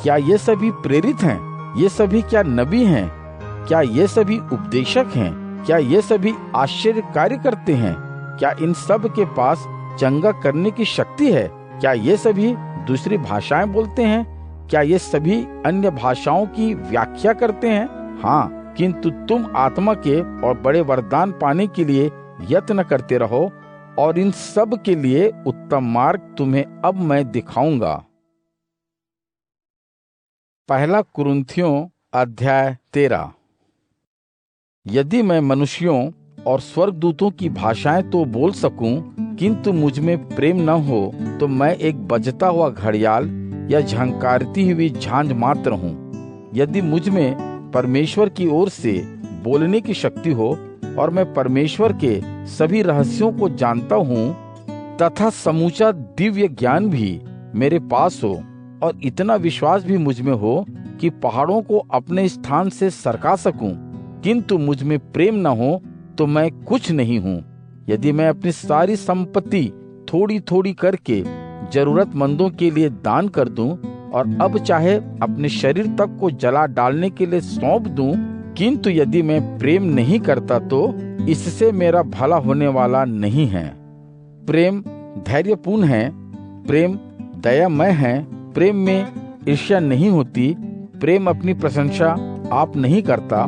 क्या ये सभी प्रेरित हैं? ये सभी क्या नबी हैं? क्या ये सभी उपदेशक हैं? क्या ये सभी आश्चर्य कार्य करते हैं? क्या इन सब के पास चंगा करने की शक्ति है? क्या ये सभी दूसरी भाषाएं बोलते हैं? क्या ये सभी अन्य भाषाओं की व्याख्या करते हैं? हाँ, किंतु तुम आत्मा के और बड़े वरदान पाने के लिए यत्न करते रहो, और इन सब के लिए उत्तम मार्ग तुम्हें अब मैं दिखाऊंगा। पहला कुरिन्थियों अध्याय 13। यदि मैं मनुष्यों और स्वर्गदूतों की भाषाएं तो बोल सकूं, किंतु मुझ में प्रेम न हो तो मैं एक बजता हुआ घड़ियाल या झंकारती हुई झांझ मात्र हूँ। यदि मुझ में परमेश्वर की ओर से बोलने की शक्ति हो और मैं परमेश्वर के सभी रहस्यों को जानता हूँ तथा समूचा दिव्य ज्ञान भी मेरे पास हो और इतना विश्वास भी मुझ में हो कि पहाड़ों को अपने स्थान से सरका सकूं, किंतु मुझ में प्रेम न हो तो मैं कुछ नहीं हूँ। यदि मैं अपनी सारी संपत्ति थोड़ी थोड़ी करके जरूरतमंदों के लिए दान कर दूं और अब चाहे अपने शरीर तक को जला डालने के लिए सौंप दूं, किंतु यदि मैं प्रेम नहीं करता तो इससे मेरा भला होने वाला नहीं है। प्रेम धैर्यपूर्ण है, प्रेम दयामय है, प्रेम में ईर्ष्या नहीं होती, प्रेम अपनी प्रशंसा आप नहीं करता,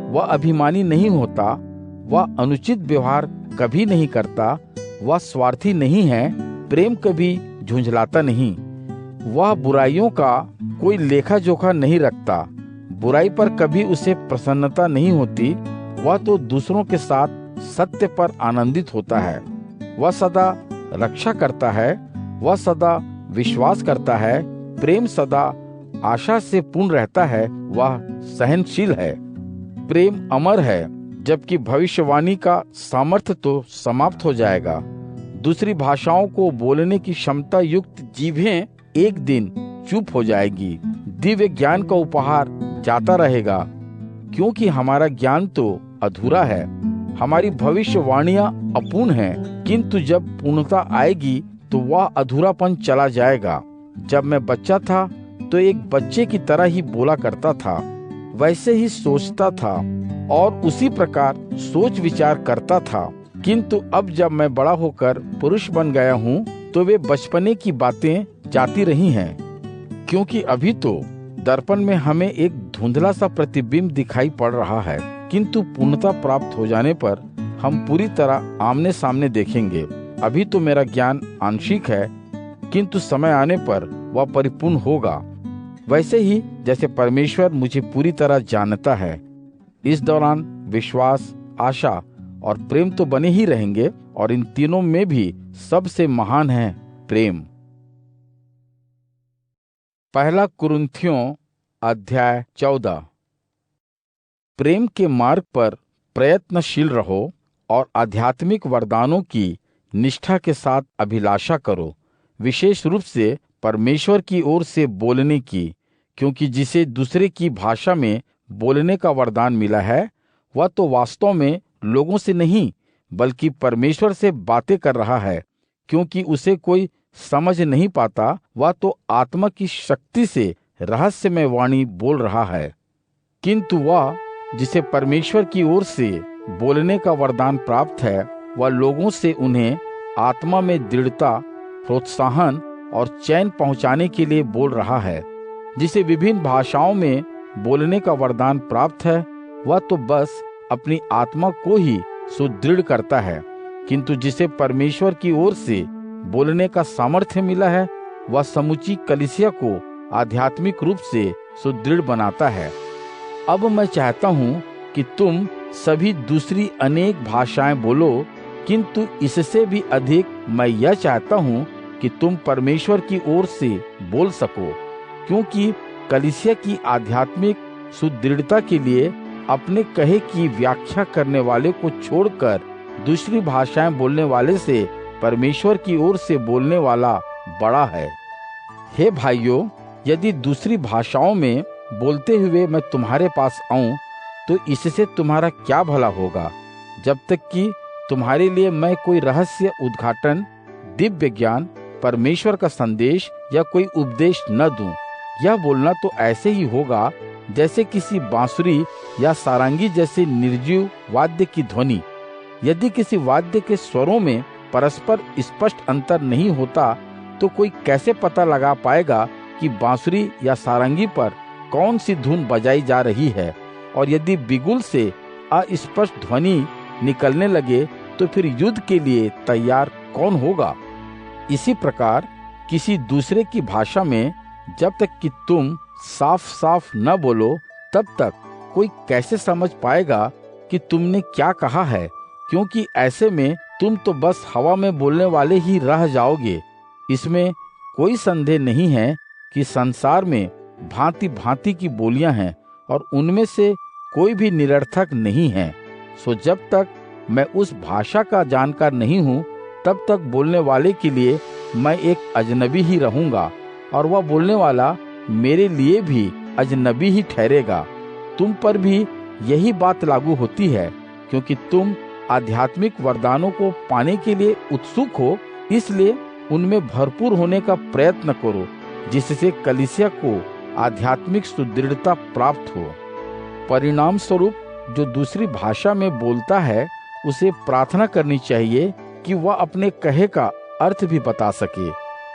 वह अभिमानी नहीं होता, वह अनुचित व्यवहार कभी नहीं करता, वह स्वार्थी नहीं है, प्रेम कभी झुंझलाता नहीं, वह बुराइयों का कोई लेखा जोखा नहीं रखता, बुराई पर कभी उसे प्रसन्नता नहीं होती, वह तो दूसरों के साथ सत्य पर आनंदित होता है, वह सदा रक्षा करता है, वह सदा विश्वास करता है, प्रेम सदा आशा से पूर्ण रहता है, वह सहनशील है। प्रेम अमर है, जबकि भविष्यवाणी का सामर्थ्य तो समाप्त हो जाएगा। दूसरी भाषाओं को बोलने की क्षमता युक्त जीभें एक दिन चुप हो जाएगी। दिव्य ज्ञान का उपहार जाता रहेगा, क्योंकि हमारा ज्ञान तो अधूरा है। हमारी भविष्यवाणियां अपूर्ण हैं, किंतु जब पूर्णता आएगी तो वह अधूरापन चला जाएगा। जब मैं बच्चा था तो एक बच्चे की तरह ही बोला करता था, वैसे ही सोचता था और उसी प्रकार सोच विचार करता था, किंतु अब जब मैं बड़ा होकर पुरुष बन गया हूँ तो वे बचपने की बातें जाती रही हैं। क्योंकि अभी तो दर्पण में हमें एक धुंधला सा प्रतिबिंब दिखाई पड़ रहा है, किंतु पूर्णता प्राप्त हो जाने पर हम पूरी तरह आमने सामने देखेंगे। अभी तो मेरा ज्ञान आंशिक है, किंतु समय आने पर वह परिपूर्ण होगा, वैसे ही जैसे परमेश्वर मुझे पूरी तरह जानता है। इस दौरान विश्वास, आशा और प्रेम तो बने ही रहेंगे, और इन तीनों में भी सबसे महान है प्रेम। पहला कुरिन्थियों अध्याय 14। प्रेम के मार्ग पर प्रयत्नशील रहो और आध्यात्मिक वरदानों की निष्ठा के साथ अभिलाषा करो, विशेष रूप से परमेश्वर की ओर से बोलने की, क्योंकि जिसे दूसरे की भाषा में बोलने का वरदान मिला है वह तो वास्तव में लोगों से नहीं बल्कि परमेश्वर से बातें कर रहा है, क्योंकि उसे कोई समझ नहीं पाता, वह तो आत्मा की शक्ति से रहस्यमय वाणी बोल रहा है। किंतु वह जिसे परमेश्वर की ओर से बोलने का वरदान प्राप्त है, वह लोगों से उन्हें आत्मा में दृढ़ता, प्रोत्साहन और चैन पहुंचाने के लिए बोल रहा है। जिसे विभिन्न भाषाओं में बोलने का वरदान प्राप्त है, वह तो बस अपनी आत्मा को ही सुदृढ़ करता है, किंतु जिसे परमेश्वर की ओर से बोलने का सामर्थ्य मिला है, वह समूची कलीसिया को आध्यात्मिक रूप से सुदृढ़ बनाता है। अब मैं चाहता हूँ कि तुम सभी दूसरी अनेक भाषाएं बोलो, किंतु इससे भी अधिक मैं यह चाहता हूँ कि तुम परमेश्वर की ओर से बोल सको, क्योंकि कलीसिया की आध्यात्मिक सुदृढ़ता के लिए अपने कहे की व्याख्या करने वाले को छोड़कर दूसरी भाषाएं बोलने वाले से परमेश्वर की ओर से बोलने वाला बड़ा है। हे भाइयों, यदि दूसरी भाषाओं में बोलते हुए मैं तुम्हारे पास आऊं तो इससे तुम्हारा क्या भला होगा, जब तक कि तुम्हारे लिए मैं कोई रहस्य उद्घाटन, दिव्य ज्ञान, परमेश्वर का संदेश या कोई उपदेश न दूं। यह बोलना तो ऐसे ही होगा जैसे किसी बांसुरी या सारंगी जैसे निर्जीव वाद्य की ध्वनि। यदि किसी वाद्य के स्वरों में परस्पर स्पष्ट अंतर नहीं होता तो कोई कैसे पता लगा पाएगा कि बांसुरी या सारंगी पर कौन सी धुन बजाई जा रही है? और यदि बिगुल से अस्पष्ट ध्वनि निकलने लगे तो फिर युद्ध के लिए तैयार कौन होगा? इसी प्रकार किसी दूसरे की भाषा में जब तक कि तुम साफ साफ न बोलो तब तक कोई कैसे समझ पाएगा कि तुमने क्या कहा है? क्योंकि ऐसे में तुम तो बस हवा में बोलने वाले ही रह जाओगे। इसमें कोई संदेह नहीं है कि संसार में भांति भांति की बोलियां हैं और उनमें से कोई भी निरर्थक नहीं है। सो जब तक मैं उस भाषा का जानकार नहीं हूँ तब तक बोलने वाले के लिए मैं एक अजनबी ही रहूंगा और वह बोलने वाला मेरे लिए भी अजनबी ही ठहरेगा। तुम पर भी यही बात लागू होती है, क्योंकि तुम आध्यात्मिक वरदानों को पाने के लिए उत्सुक हो, इसलिए उनमें भरपूर होने का प्रयत्न करो, जिससे कलीसिया को आध्यात्मिक सुदृढ़ता प्राप्त हो। परिणाम स्वरूप जो दूसरी भाषा में बोलता है उसे प्रार्थना करनी चाहिए कि वह अपने कहे का अर्थ भी बता सके,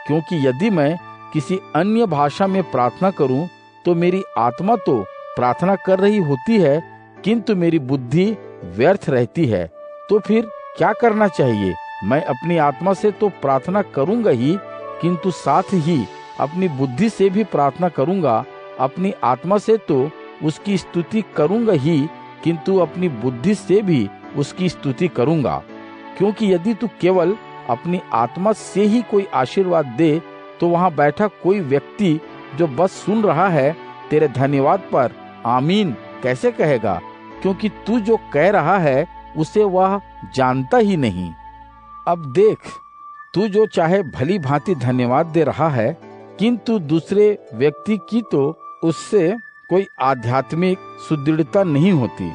क्योंकि यदि मैं किसी अन्य भाषा में प्रार्थना करूं तो मेरी आत्मा तो प्रार्थना कर रही होती है किंतु मेरी बुद्धि व्यर्थ रहती है। तो फिर क्या करना चाहिए? मैं अपनी आत्मा से तो प्रार्थना करूंगा ही, किंतु साथ ही अपनी बुद्धि से भी प्रार्थना करूंगा। अपनी आत्मा से तो उसकी स्तुति करूंगा ही, किंतु अपनी बुद्धि से भी उसकी स्तुति करूंगा। क्योंकि यदि तू केवल अपनी आत्मा से ही कोई आशीर्वाद दे तो वहां बैठा कोई व्यक्ति जो बस सुन रहा है तेरे धन्यवाद पर आमीन कैसे कहेगा? क्योंकि तू जो कह रहा है उसे वह जानता ही नहीं। अब देख, तू जो चाहे भली भांति धन्यवाद दे रहा है, किंतु दूसरे व्यक्ति की तो उससे कोई आध्यात्मिक सुदृढ़ता नहीं होती।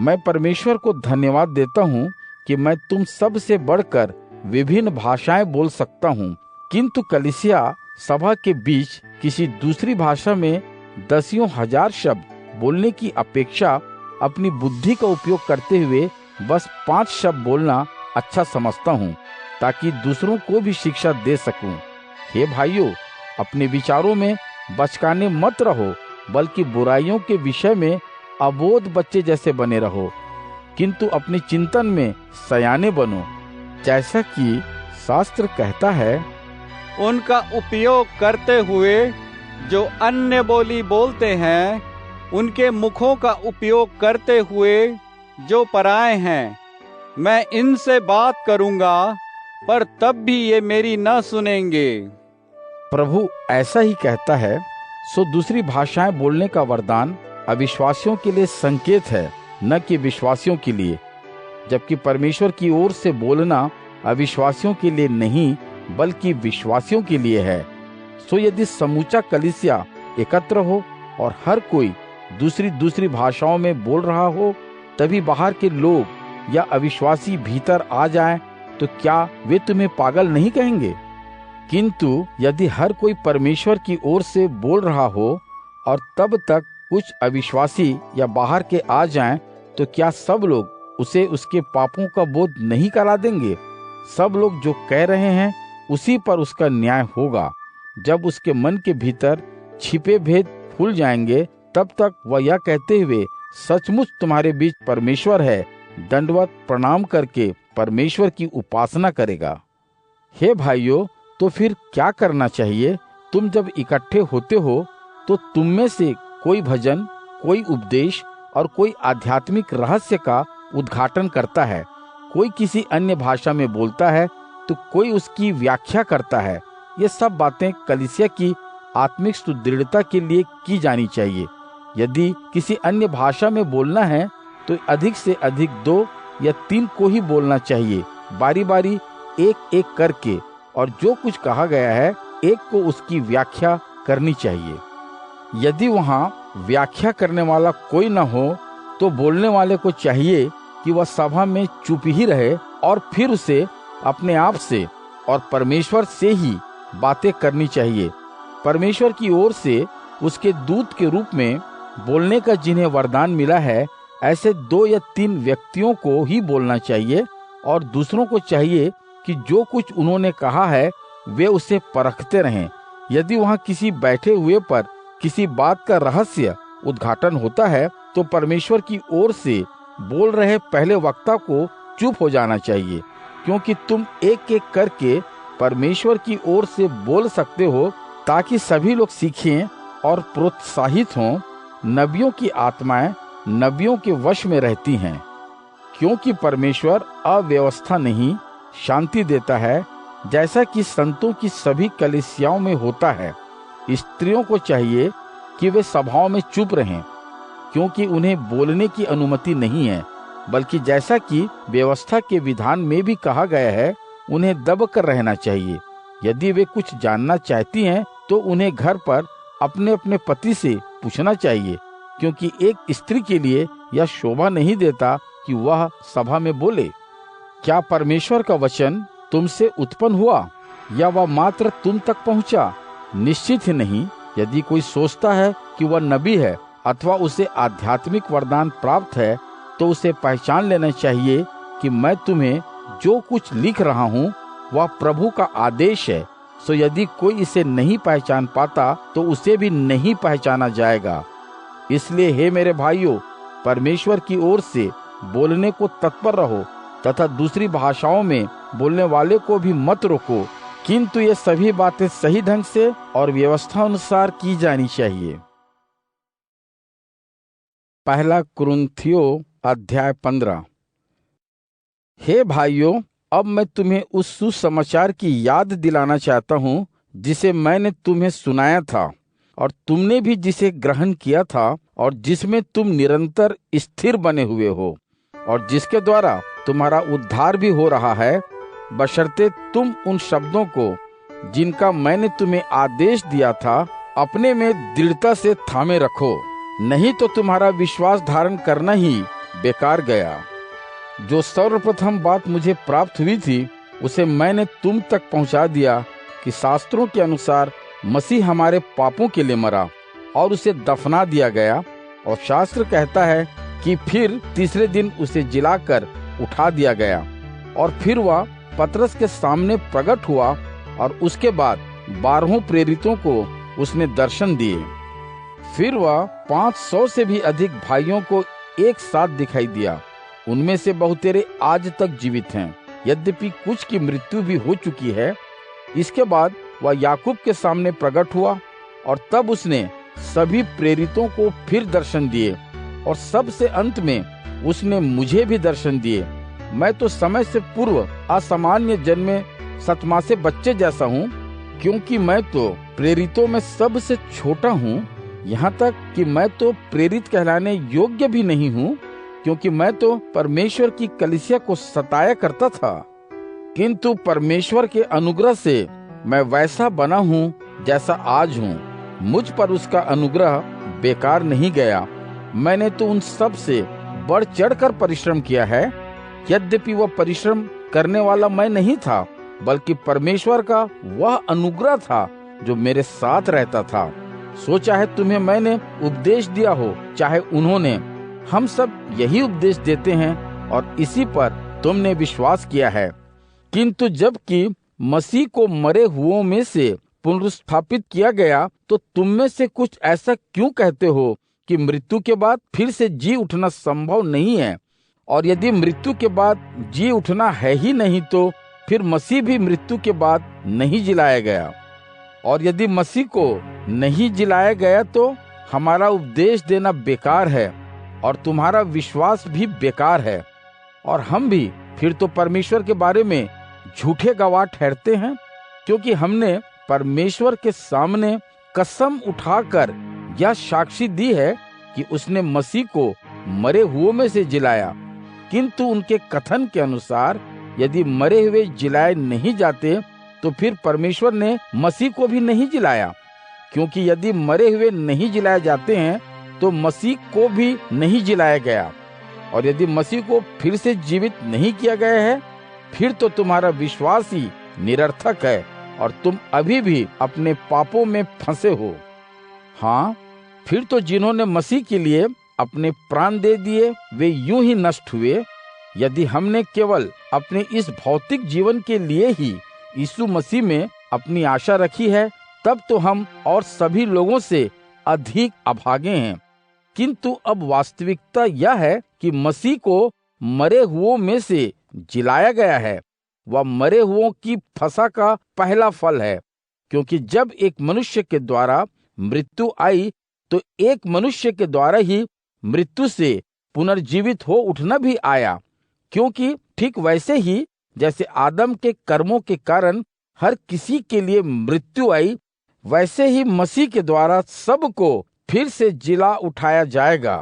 मैं परमेश्वर को धन्यवाद देता हूँ कि मैं तुम सब से बढ़कर विभिन्न भाषाएं बोल सकता हूँ, किंतु कलीसिया सभा के बीच किसी दूसरी भाषा में दसियों हजार शब्द बोलने की अपेक्षा अपनी बुद्धि का उपयोग करते हुए बस 5 शब्द बोलना अच्छा समझता हूँ, ताकि दूसरों को भी शिक्षा दे सकूं। हे भाइयों, अपने विचारों में बचकाने मत रहो, बल्कि बुराइयों के विषय में अबोध बच्चे जैसे बने रहो, किंतु अपने चिंतन में सयाने बनो, जैसा कि शास्त्र कहता है, उनका उपयोग करते हुए जो अन्य बोली बोलते हैं, उनके मुखों का उपयोग करते हुए जो पराए हैं, मैं इनसे बात करूंगा, पर तब भी ये मेरी न सुनेंगे। प्रभु ऐसा ही कहता है। सो दूसरी भाषाएं बोलने का वरदान अविश्वासियों के लिए संकेत है, न कि विश्वासियों के लिए, जबकि परमेश्वर की ओर से बोलना अविश्वासियों के लिए नहीं बल्कि विश्वासियों के लिए है। सो यदि समूचा कलीसिया एकत्र हो और हर कोई दूसरी भाषाओं में बोल रहा हो, तभी बाहर के लोग या अविश्वासी भीतर आ जाएं, तो क्या वे तुम्हें पागल नहीं कहेंगे? किंतु यदि हर कोई परमेश्वर की ओर से बोल रहा हो और तब तक कुछ अविश्वासी या बाहर के आ जाएं, तो क्या सब लोग उसे उसके पापों का बोध नहीं करा देंगे? सब लोग जो कह रहे हैं उसी पर उसका न्याय होगा। जब उसके मन के भीतर छिपे भेद खुल जाएंगे, तब तक वह यह कहते हुए सचमुच तुम्हारे बीच परमेश्वर है, दंडवत प्रणाम करके परमेश्वर की उपासना करेगा। हे भाइयों, तो फिर क्या करना चाहिए? तुम जब इकट्ठे होते हो तो तुम में से कोई भजन, कोई उपदेश और कोई आध्यात्मिक रहस्य का उद्घाटन करता है, कोई किसी अन्य भाषा में बोलता है तो कोई उसकी व्याख्या करता है। ये सब बातें कलीसिया की आत्मिक सुदृढ़ता के लिए की जानी चाहिए। यदि किसी अन्य भाषा में बोलना है तो अधिक से अधिक 2 या 3 को ही बोलना चाहिए, बारी बारी एक एक करके, और जो कुछ कहा गया है एक को उसकी व्याख्या करनी चाहिए। यदि वहाँ व्याख्या करने वाला कोई न हो तो बोलने वाले को चाहिए कि वह सभा में चुप ही रहे और फिर उसे अपने आप से और परमेश्वर से ही बातें करनी चाहिए। परमेश्वर की ओर से उसके दूत के रूप में बोलने का जिन्हें वरदान मिला है ऐसे 2 या 3 व्यक्तियों को ही बोलना चाहिए, और दूसरों को चाहिए कि जो कुछ उन्होंने कहा है वे उसे परखते रहें। यदि वहाँ किसी बैठे हुए पर किसी बात का रहस्य उद्घाटन होता है तो परमेश्वर की ओर से बोल रहे पहले वक्ता को चुप हो जाना चाहिए, क्योंकि तुम एक एक करके परमेश्वर की ओर से बोल सकते हो, ताकि सभी लोग सीखें और प्रोत्साहित हों। नबियों की आत्माएं नबियों के वश में रहती हैं, क्योंकि परमेश्वर अव्यवस्था नहीं शांति देता है, जैसा कि संतों की सभी कलीसियाओं में होता है। स्त्रियों को चाहिए कि वे सभाओं में चुप रहें, क्योंकि उन्हें बोलने की अनुमति नहीं है, बल्कि जैसा कि व्यवस्था के विधान में भी कहा गया है, उन्हें दबकर रहना चाहिए। यदि वे कुछ जानना चाहती हैं तो उन्हें घर पर अपने अपने पति से पूछना चाहिए, क्योंकि एक स्त्री के लिए यह शोभा नहीं देता कि वह सभा में बोले। क्या परमेश्वर का वचन तुमसे उत्पन्न हुआ या वह मात्र तुम तक पहुंचा? निश्चित ही नहीं। यदि कोई सोचता है कि वह नबी है अथवा उसे आध्यात्मिक वरदान प्राप्त है, तो उसे पहचान लेना चाहिए कि मैं तुम्हें जो कुछ लिख रहा हूँ वह प्रभु का आदेश है। सो यदि कोई इसे नहीं पहचान पाता तो उसे भी नहीं पहचाना जाएगा। इसलिए हे मेरे भाइयों, परमेश्वर की ओर से बोलने को तत्पर रहो, तथा दूसरी भाषाओं में बोलने वाले को भी मत रोको, किंतु ये सभी बातें सही ढंग से और व्यवस्था अनुसार की जानी चाहिए। पहला कुरिन्थियों अध्याय 15। हे भाइयों, अब मैं तुम्हें उस सुसमाचार की याद दिलाना चाहता हूँ जिसे मैंने तुम्हें सुनाया था और तुमने भी जिसे ग्रहण किया था और जिसमें तुम निरंतर स्थिर बने हुए हो, और जिसके द्वारा तुम्हारा उद्धार भी हो रहा है, बशर्ते तुम उन शब्दों को जिनका मैंने तुम्हें आदेश दिया था अपने में दृढ़ता से थामे रखो, नहीं तो तुम्हारा विश्वास धारण करना ही बेकार गया। जो सर्वप्रथम बात मुझे प्राप्त हुई थी उसे मैंने तुम तक पहुंचा दिया कि शास्त्रों के अनुसार मसीह हमारे पापों के लिए मरा और उसे दफना दिया गया, और शास्त्र कहता है कि फिर तीसरे दिन उसे जिलाकर उठा दिया गया। और फिर वह पतरस के सामने प्रकट हुआ और उसके बाद 12 प्रेरितों को उसने दर्शन दिए। फिर वह 500 से भी अधिक भाइयों को एक साथ दिखाई दिया। उनमें से बहुतेरे आज तक जीवित हैं, यद्यपि कुछ की मृत्यु भी हो चुकी है। इसके बाद वह याकूब के सामने प्रकट हुआ और तब उसने सभी प्रेरितों को फिर दर्शन दिए, और सबसे अंत में उसने मुझे भी दर्शन दिए। मैं तो समय से पूर्व असामान्य जन्मे सतमासे बच्चे जैसा हूँ, क्योंकि मैं तो प्रेरितों में सबसे छोटा हूँ। यहाँ तक कि मैं तो प्रेरित कहलाने योग्य भी नहीं हूँ, क्योंकि मैं तो परमेश्वर की कलीसिया को सताया करता था। किंतु परमेश्वर के अनुग्रह से मैं वैसा बना हूँ जैसा आज हूँ। मुझ पर उसका अनुग्रह बेकार नहीं गया। मैंने तो उन सब से बढ़ चढ़कर परिश्रम किया है, यद्यपि वह परिश्रम करने वाला मैं नहीं था, बल्कि परमेश्वर का वह अनुग्रह था जो मेरे साथ रहता था। सो चाहे तुम्हें मैंने उपदेश दिया हो, चाहे उन्होंने, हम सब यही उपदेश देते हैं और इसी पर तुमने विश्वास किया है। किंतु जबकि मसीह को मरे हुओं में से पुनरुत्थापित किया गया, तो तुम में से कुछ ऐसा क्यों कहते हो कि मृत्यु के बाद फिर से जी उठना संभव नहीं है? और यदि मृत्यु के बाद जी उठना है ही नहीं, तो फिर मसीह भी मृत्यु के बाद नहीं जिलाया गया। और यदि मसीह को नहीं जिलाया गया तो हमारा उपदेश देना बेकार है और तुम्हारा विश्वास भी बेकार है, और हम भी फिर तो परमेश्वर के बारे में झूठे गवाह ठहरते हैं, क्योंकि हमने परमेश्वर के सामने कसम उठाकर यह साक्षी दी है कि उसने मसीह को मरे हुओं में से जिलाया। किंतु उनके कथन के अनुसार यदि मरे हुए जिलाए नहीं जाते तो फिर परमेश्वर ने मसीह को भी नहीं जिलाया, क्योंकि यदि मरे हुए नहीं जिलाए जाते हैं तो मसीह को भी नहीं जिलाया गया। और यदि मसीह को फिर से जीवित नहीं किया गया है, फिर तो तुम्हारा विश्वास ही निरर्थक है और तुम अभी भी अपने पापों में फंसे हो। हाँ, फिर तो जिन्होंने मसीह के लिए अपने प्राण दे दिए वे यूं ही नष्ट हुए। यदि हमने केवल अपने इस भौतिक जीवन के लिए ही यीशु मसीह में अपनी आशा रखी है, तब तो हम और सभी लोगों से अधिक अभागे हैं। किंतु अब वास्तविकता यह है कि मसीह को मरे हुओं में से जिलाया गया है। वह मरे हुओं की फसह का पहला फल है, क्योंकि जब एक मनुष्य के द्वारा मृत्यु आई तो एक मनुष्य के द्वारा ही मृत्यु से पुनर्जीवित हो उठना भी आया। क्योंकि ठीक वैसे ही जैसे आदम के कर्मों के कारण हर किसी के लिए मृत्यु आई, वैसे ही मसीह के द्वारा सबको फिर से जिला उठाया जाएगा।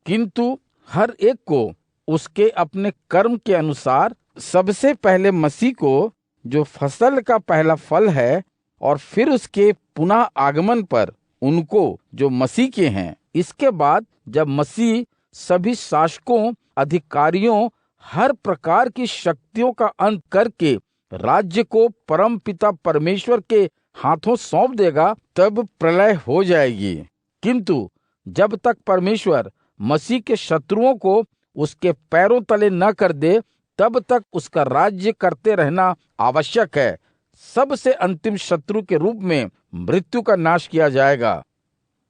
किंतु हर एक को उसके अपने कर्म के अनुसार, सबसे पहले मसीह को जो फसल का पहला फल है, और फिर उसके पुनः आगमन पर उनको जो मसीह के हैं। इसके बाद जब मसीह सभी शासकों, अधिकारियों, हर प्रकार की शक्तियों का अंत करके राज्य को परम पिता परमेश्वर के हाथों सौंप देगा, तब प्रलय हो जाएगी। किंतु जब तक परमेश्वर मसीह के शत्रुओं को उसके पैरों तले न कर दे, तब तक उसका राज्य करते रहना आवश्यक है। सबसे अंतिम शत्रु के रूप में मृत्यु का नाश किया जाएगा,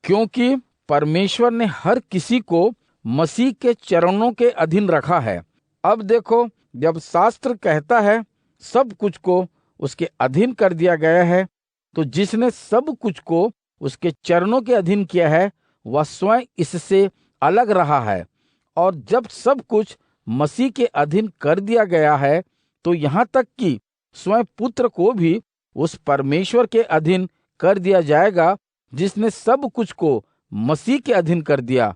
क्योंकि परमेश्वर ने हर किसी को मसीह के चरणों के अधीन रखा है। अब देखो, जब शास्त्र कहता है सब कुछ को उसके अधीन कर दिया गया है, तो जिसने सब कुछ को उसके चरणों के अधीन किया है, वह स्वयं इससे अलग रहा है। और जब सब कुछ मसीह के अधीन कर दिया गया है, तो यहाँ तक कि स्वयं पुत्र को भी उस परमेश्वर के अधीन कर दिया जाएगा जिसने सब कुछ को मसीह के अधीन कर दिया,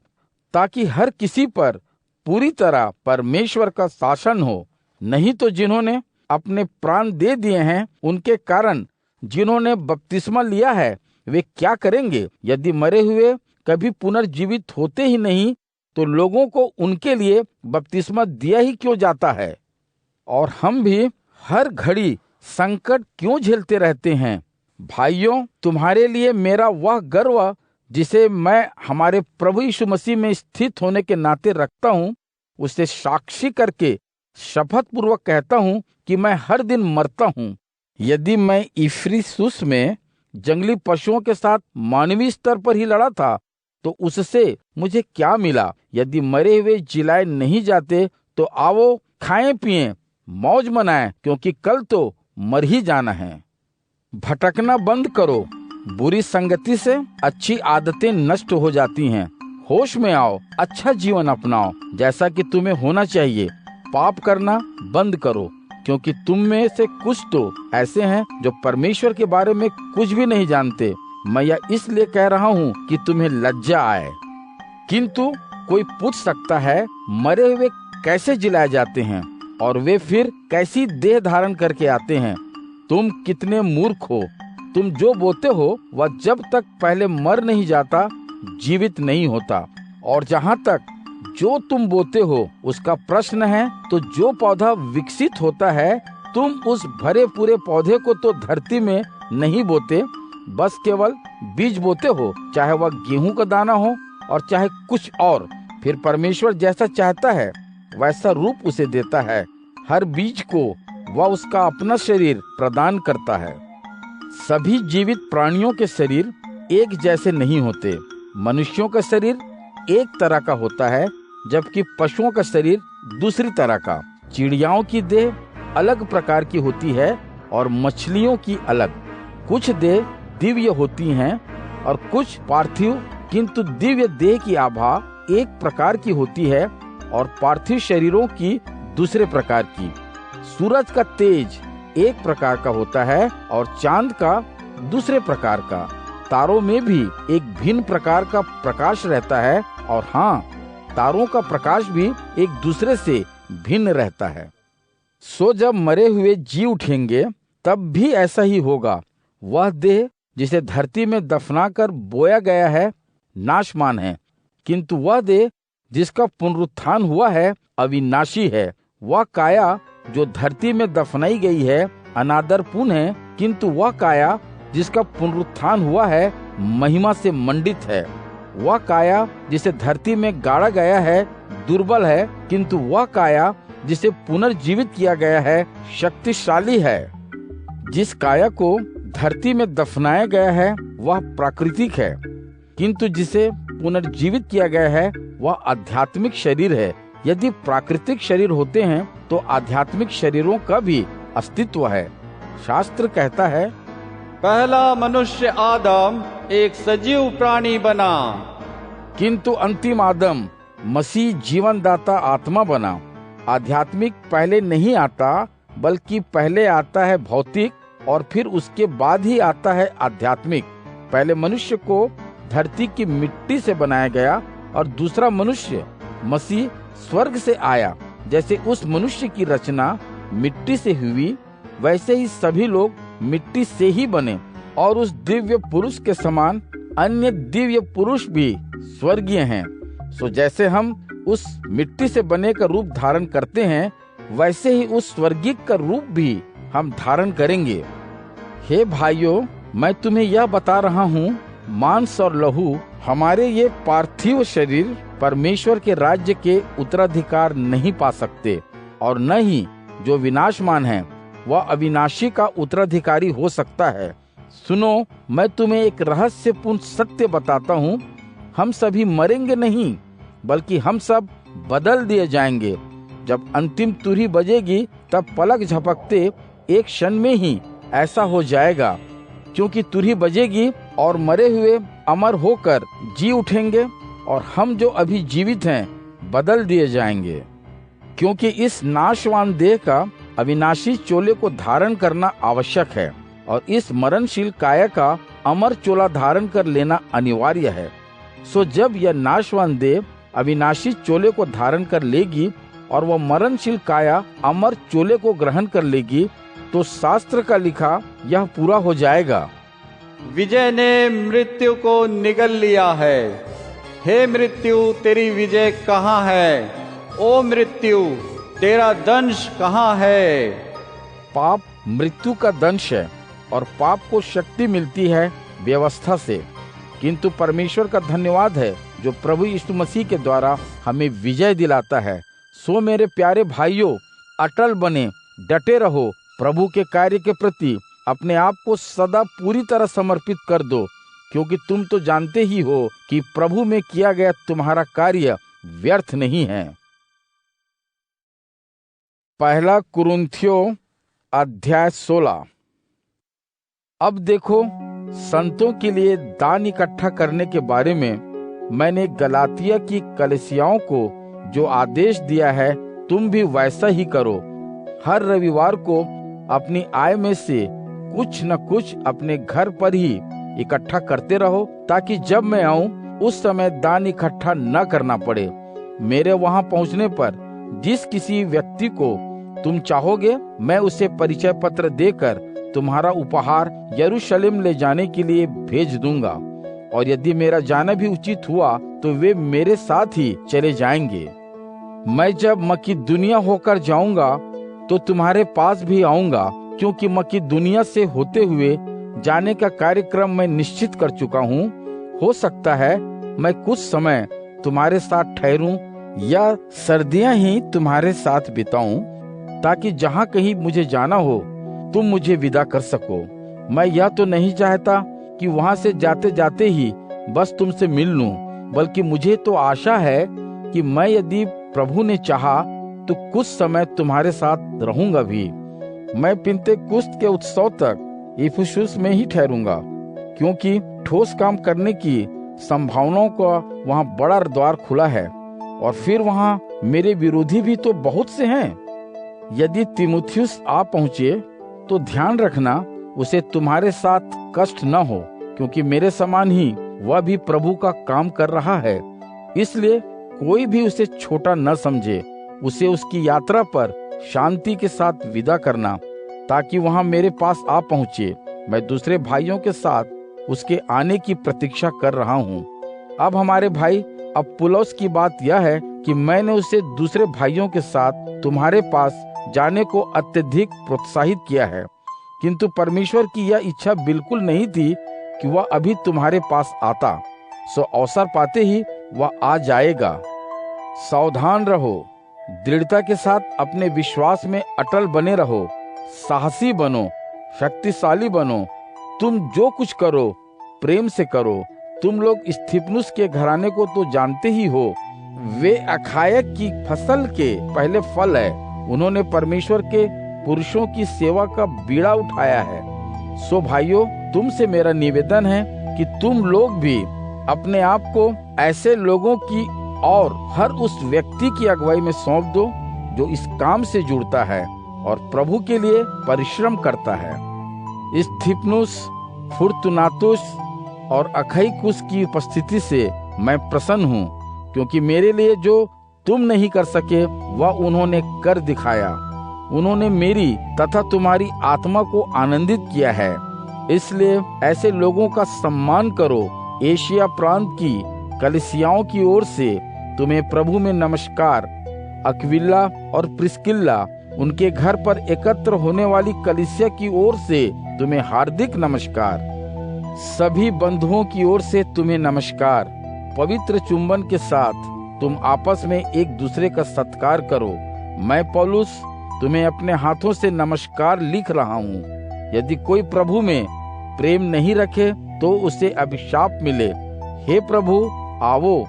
ताकि हर किसी पर पूरी तरह परमेश्वर का शासन हो। नहीं तो जिन्होंने अपने प्राण दे दिए हैं, उनके कारण जिन्होंने बपतिस्मा लिया है, वे क्या करेंगे? यदि मरे हुए कभी पुनर्जीवित होते ही नहीं, तो लोगों को उनके लिए बपतिस्मा दिया ही क्यों जाता है? और हम भी हर घड़ी संकट क्यों झेलते रहते हैं? भाइयों, तुम्हारे लिए मेरा वह गर्व जिसे मैं हमारे प्रभु यीशु मसीह में स्थित होने के नाते रखता हूँ, उसे साक्षी करके शपथ पूर्वक कहता हूँ कि मैं हर दिन मरता हूँ। यदि मैं इफिसुस में जंगली पशुओं के साथ मानवीय स्तर पर ही लड़ा था, तो उससे मुझे क्या मिला? यदि मरे हुए जिलाए नहीं जाते, तो आओ खाएं पिएं मौज मनाएं, क्योंकि कल तो मर ही जाना है। भटकना बंद करो, बुरी संगति से अच्छी आदतें नष्ट हो जाती हैं। होश में आओ, अच्छा जीवन अपनाओ जैसा कि तुम्हें होना चाहिए। पाप करना बंद करो, क्योंकि तुम में से कुछ तो ऐसे हैं जो परमेश्वर के बारे में कुछ भी नहीं जानते। मैं यह इसलिए कह रहा हूँ कि तुम्हें लज्जा आए। किंतु कोई पूछ सकता है, मरे हुए कैसे जिलाए जाते हैं और वे फिर कैसी देह धारण करके आते हैं? तुम कितने मूर्ख हो! तुम जो बोते हो वह जब तक पहले मर नहीं जाता जीवित नहीं होता। और जहाँ तक जो तुम बोते हो उसका प्रश्न है, तो जो पौधा विकसित होता है, तुम उस भरे पूरे पौधे को तो धरती में नहीं बोते, बस केवल बीज बोते हो, चाहे वह गेहूं का दाना हो और चाहे कुछ और। फिर परमेश्वर जैसा चाहता है वैसा रूप उसे देता है। हर बीज को वह उसका अपना शरीर प्रदान करता है। सभी जीवित प्राणियों के शरीर एक जैसे नहीं होते। मनुष्यों का शरीर एक तरह का होता है, जबकि पशुओं का शरीर दूसरी तरह का। चिड़ियाओं की देह अलग प्रकार की होती है और मछलियों की अलग। कुछ देह दिव्य होती हैं और कुछ पार्थिव, किंतु दिव्य देह की आभा एक प्रकार की होती है और पार्थिव शरीरों की दूसरे प्रकार की। सूरज का तेज एक प्रकार का होता है और चांद का दूसरे प्रकार का। तारों में भी एक भिन्न प्रकार का प्रकाश रहता है, और हाँ, तारों का प्रकाश भी एक दूसरे से भिन्न रहता है। सो जब मरे हुए जी उठेंगे, तब भी ऐसा ही होगा। वह देह जिसे धरती में दफनाकर बोया गया है नाशमान है, किंतु वह देह जिसका पुनरुत्थान हुआ है अविनाशी है। वह काया जो धरती में दफनाई गई है अनादरपूर्ण है, किंतु वह काया जिसका पुनरुत्थान हुआ है महिमा से मंडित है। वह काया जिसे धरती में गाड़ा गया है दुर्बल है, किंतु वह काया जिसे पुनर्जीवित किया गया है शक्तिशाली है। जिस काया को धरती में दफनाया गया है वह प्राकृतिक है, किंतु जिसे पुनर्जीवित किया गया है वह आध्यात्मिक शरीर है। यदि प्राकृतिक शरीर होते हैं तो आध्यात्मिक शरीरों का भी अस्तित्व है। शास्त्र कहता है, पहला मनुष्य आदम एक सजीव प्राणी बना, किंतु अंतिम आदम मसीह जीवनदाता आत्मा बना। आध्यात्मिक पहले नहीं आता, बल्कि पहले आता है भौतिक और फिर उसके बाद ही आता है आध्यात्मिक। पहले मनुष्य को धरती की मिट्टी से बनाया गया और दूसरा मनुष्य मसीह स्वर्ग से आया। जैसे उस मनुष्य की रचना मिट्टी से हुई, वैसे ही सभी लोग मिट्टी से ही बने और उस दिव्य पुरुष के समान अन्य दिव्य पुरुष भी स्वर्गीय हैं। सो जैसे हम उस मिट्टी से बने का रूप धारण करते हैं, वैसे ही उस स्वर्गीय का रूप भी हम धारण करेंगे। हे भाइयों, मैं तुम्हें यह बता रहा हूँ, मांस और लहू हमारे ये पार्थिव शरीर परमेश्वर के राज्य के उत्तराधिकार नहीं पा सकते, और न ही जो विनाशमान है वह अविनाशी का उत्तराधिकारी हो सकता है। सुनो, मैं तुम्हें एक रहस्यपूर्ण सत्य बताता हूँ, हम सभी मरेंगे नहीं, बल्कि हम सब बदल दिए जाएंगे। जब अंतिम तुरही बजेगी तब पलक झपकते एक क्षण में ही ऐसा हो जाएगा, क्योंकि तुरही बजेगी और मरे हुए अमर होकर जी उठेंगे और हम जो अभी जीवित हैं बदल दिए जाएंगे। क्योंकि इस नाशवान देह का अविनाशी चोले को धारण करना आवश्यक है और इस मरणशील काया का अमर चोला धारण कर लेना अनिवार्य है। सो जब यह नाशवान देह अविनाशी चोले को धारण कर लेगी और वह मरणशील काया अमर चोले को ग्रहण कर लेगी, तो शास्त्र का लिखा यह पूरा हो जाएगा, विजय ने मृत्यु को निगल लिया है। हे मृत्यु, तेरी विजय कहाँ है? ओ मृत्यु, तेरा दंश कहाँ है? पाप मृत्यु का दंश है और पाप को शक्ति मिलती है व्यवस्था से, किंतु परमेश्वर का धन्यवाद है जो प्रभु यीशु मसीह के द्वारा हमें विजय दिलाता है। सो मेरे प्यारे भाइयों, अटल बने, डटे रहो, प्रभु के कार्य के प्रति अपने आप को सदा पूरी तरह समर्पित कर दो, क्योंकि तुम तो जानते ही हो कि प्रभु में किया गया तुम्हारा कार्य व्यर्थ नहीं है। पहला कुरिन्थियों अध्याय 16। अब देखो, संतों के लिए दान इकट्ठा करने के बारे में मैंने गलातिया की कलीसियाओं को जो आदेश दिया है, तुम भी वैसा ही करो। हर रविवार को अपनी आय में से कुछ न कुछ अपने घर पर ही इकट्ठा करते रहो, ताकि जब मैं आऊं उस समय दान इकट्ठा न करना पड़े। मेरे वहां पहुंचने पर जिस किसी व्यक्ति को तुम चाहोगे, मैं उसे परिचय पत्र देकर तुम्हारा उपहार यरूशलेम ले जाने के लिए भेज दूंगा, और यदि मेरा जाना भी उचित हुआ तो वे मेरे साथ ही चले जाएंगे। मैं जब मकिदुनिया होकर जाऊंगा तो तुम्हारे पास भी आऊंगा, क्योंकि मकिदुनिया से होते हुए जाने का कार्यक्रम मैं निश्चित कर चुका हूँ। हो सकता है मैं कुछ समय तुम्हारे साथ ठहरूं या सर्दियां ही तुम्हारे साथ बिताऊं, ताकि जहाँ कहीं मुझे जाना हो तुम मुझे विदा कर सको। मैं यह तो नहीं चाहता कि वहां से जाते जाते ही बस तुमसे मिल लूं, बल्कि मुझे तो आशा है कि मैं यदि प्रभु ने चाहा तो कुछ समय तुम्हारे साथ रहूंगा भी। मैं पिन्तेकुस्त के उत्सव तक इफिसुस में ही ठहरूंगा, क्योंकि ठोस काम करने की संभावनाओं का वहाँ बड़ा द्वार खुला है, और फिर वहाँ मेरे विरोधी भी तो बहुत से हैं। यदि तीमुथियुस आ पहुँचे तो ध्यान रखना उसे तुम्हारे साथ कष्ट न हो, क्योंकि मेरे समान ही वह भी प्रभु का काम कर रहा है। इसलिए कोई भी उसे छोटा न समझे। उसे उसकी यात्रा पर शांति के साथ विदा करना, ताकि वहां मेरे पास आ पहुंचे। मैं दूसरे भाइयों के साथ उसके आने की प्रतीक्षा कर रहा हूं। अब हमारे भाई अपुल्लोस की बात यह है कि मैंने उसे दूसरे भाइयों के साथ तुम्हारे पास जाने को अत्यधिक प्रोत्साहित किया है, किंतु परमेश्वर की यह इच्छा बिल्कुल नहीं थी कि वह अभी तुम्हारे पास आता। सो अवसर पाते ही वह आ जाएगा। सावधान रहो, दृढ़ता के साथ अपने विश्वास में अटल बने रहो, साहसी बनो, शक्तिशाली बनो। तुम जो कुछ करो प्रेम से करो। तुम लोग स्तिफनुस के घराने को तो जानते ही हो, वे अखाया की फसल के पहले फल है। उन्होंने परमेश्वर के पुरुषों की सेवा का बीड़ा उठाया है। सो भाइयों, तुमसे मेरा निवेदन है कि तुम लोग भी अपने आप को ऐसे लोगों की और हर उस व्यक्ति की अगुवाई में सौंप दो जो इस काम से जुड़ता है और प्रभु के लिए परिश्रम करता है। स्तिफनुस, फुर्तुनातुस और अखईकुस की उपस्थिति से मैं प्रसन्न हूँ, क्योंकि मेरे लिए जो तुम नहीं कर सके वह उन्होंने कर दिखाया। उन्होंने मेरी तथा तुम्हारी आत्मा को आनंदित किया है। इसलिए ऐसे लोगों का सम्मान करो। एशिया प्रांत की कलीसियाओं की ओर से तुम्हें प्रभु में नमस्कार। अक्विला और प्रिस्किल्ला, उनके घर पर एकत्र होने वाली कलीसिया की ओर से तुम्हें हार्दिक नमस्कार। सभी बंधुओं की ओर से तुम्हें नमस्कार। पवित्र चुंबन के साथ तुम आपस में एक दूसरे का सत्कार करो। मैं पौलुस तुम्हें अपने हाथों से नमस्कार लिख रहा हूँ। यदि कोई प्रभु में प्रेम नहीं रखे तो उसे अभिशाप मिले। हे प्रभु, आवो।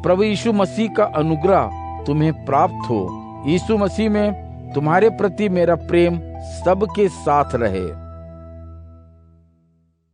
प्रभु यीशु मसीह का अनुग्रह तुम्हें प्राप्त हो। यीशु मसीह में तुम्हारे प्रति मेरा प्रेम सबके साथ रहे।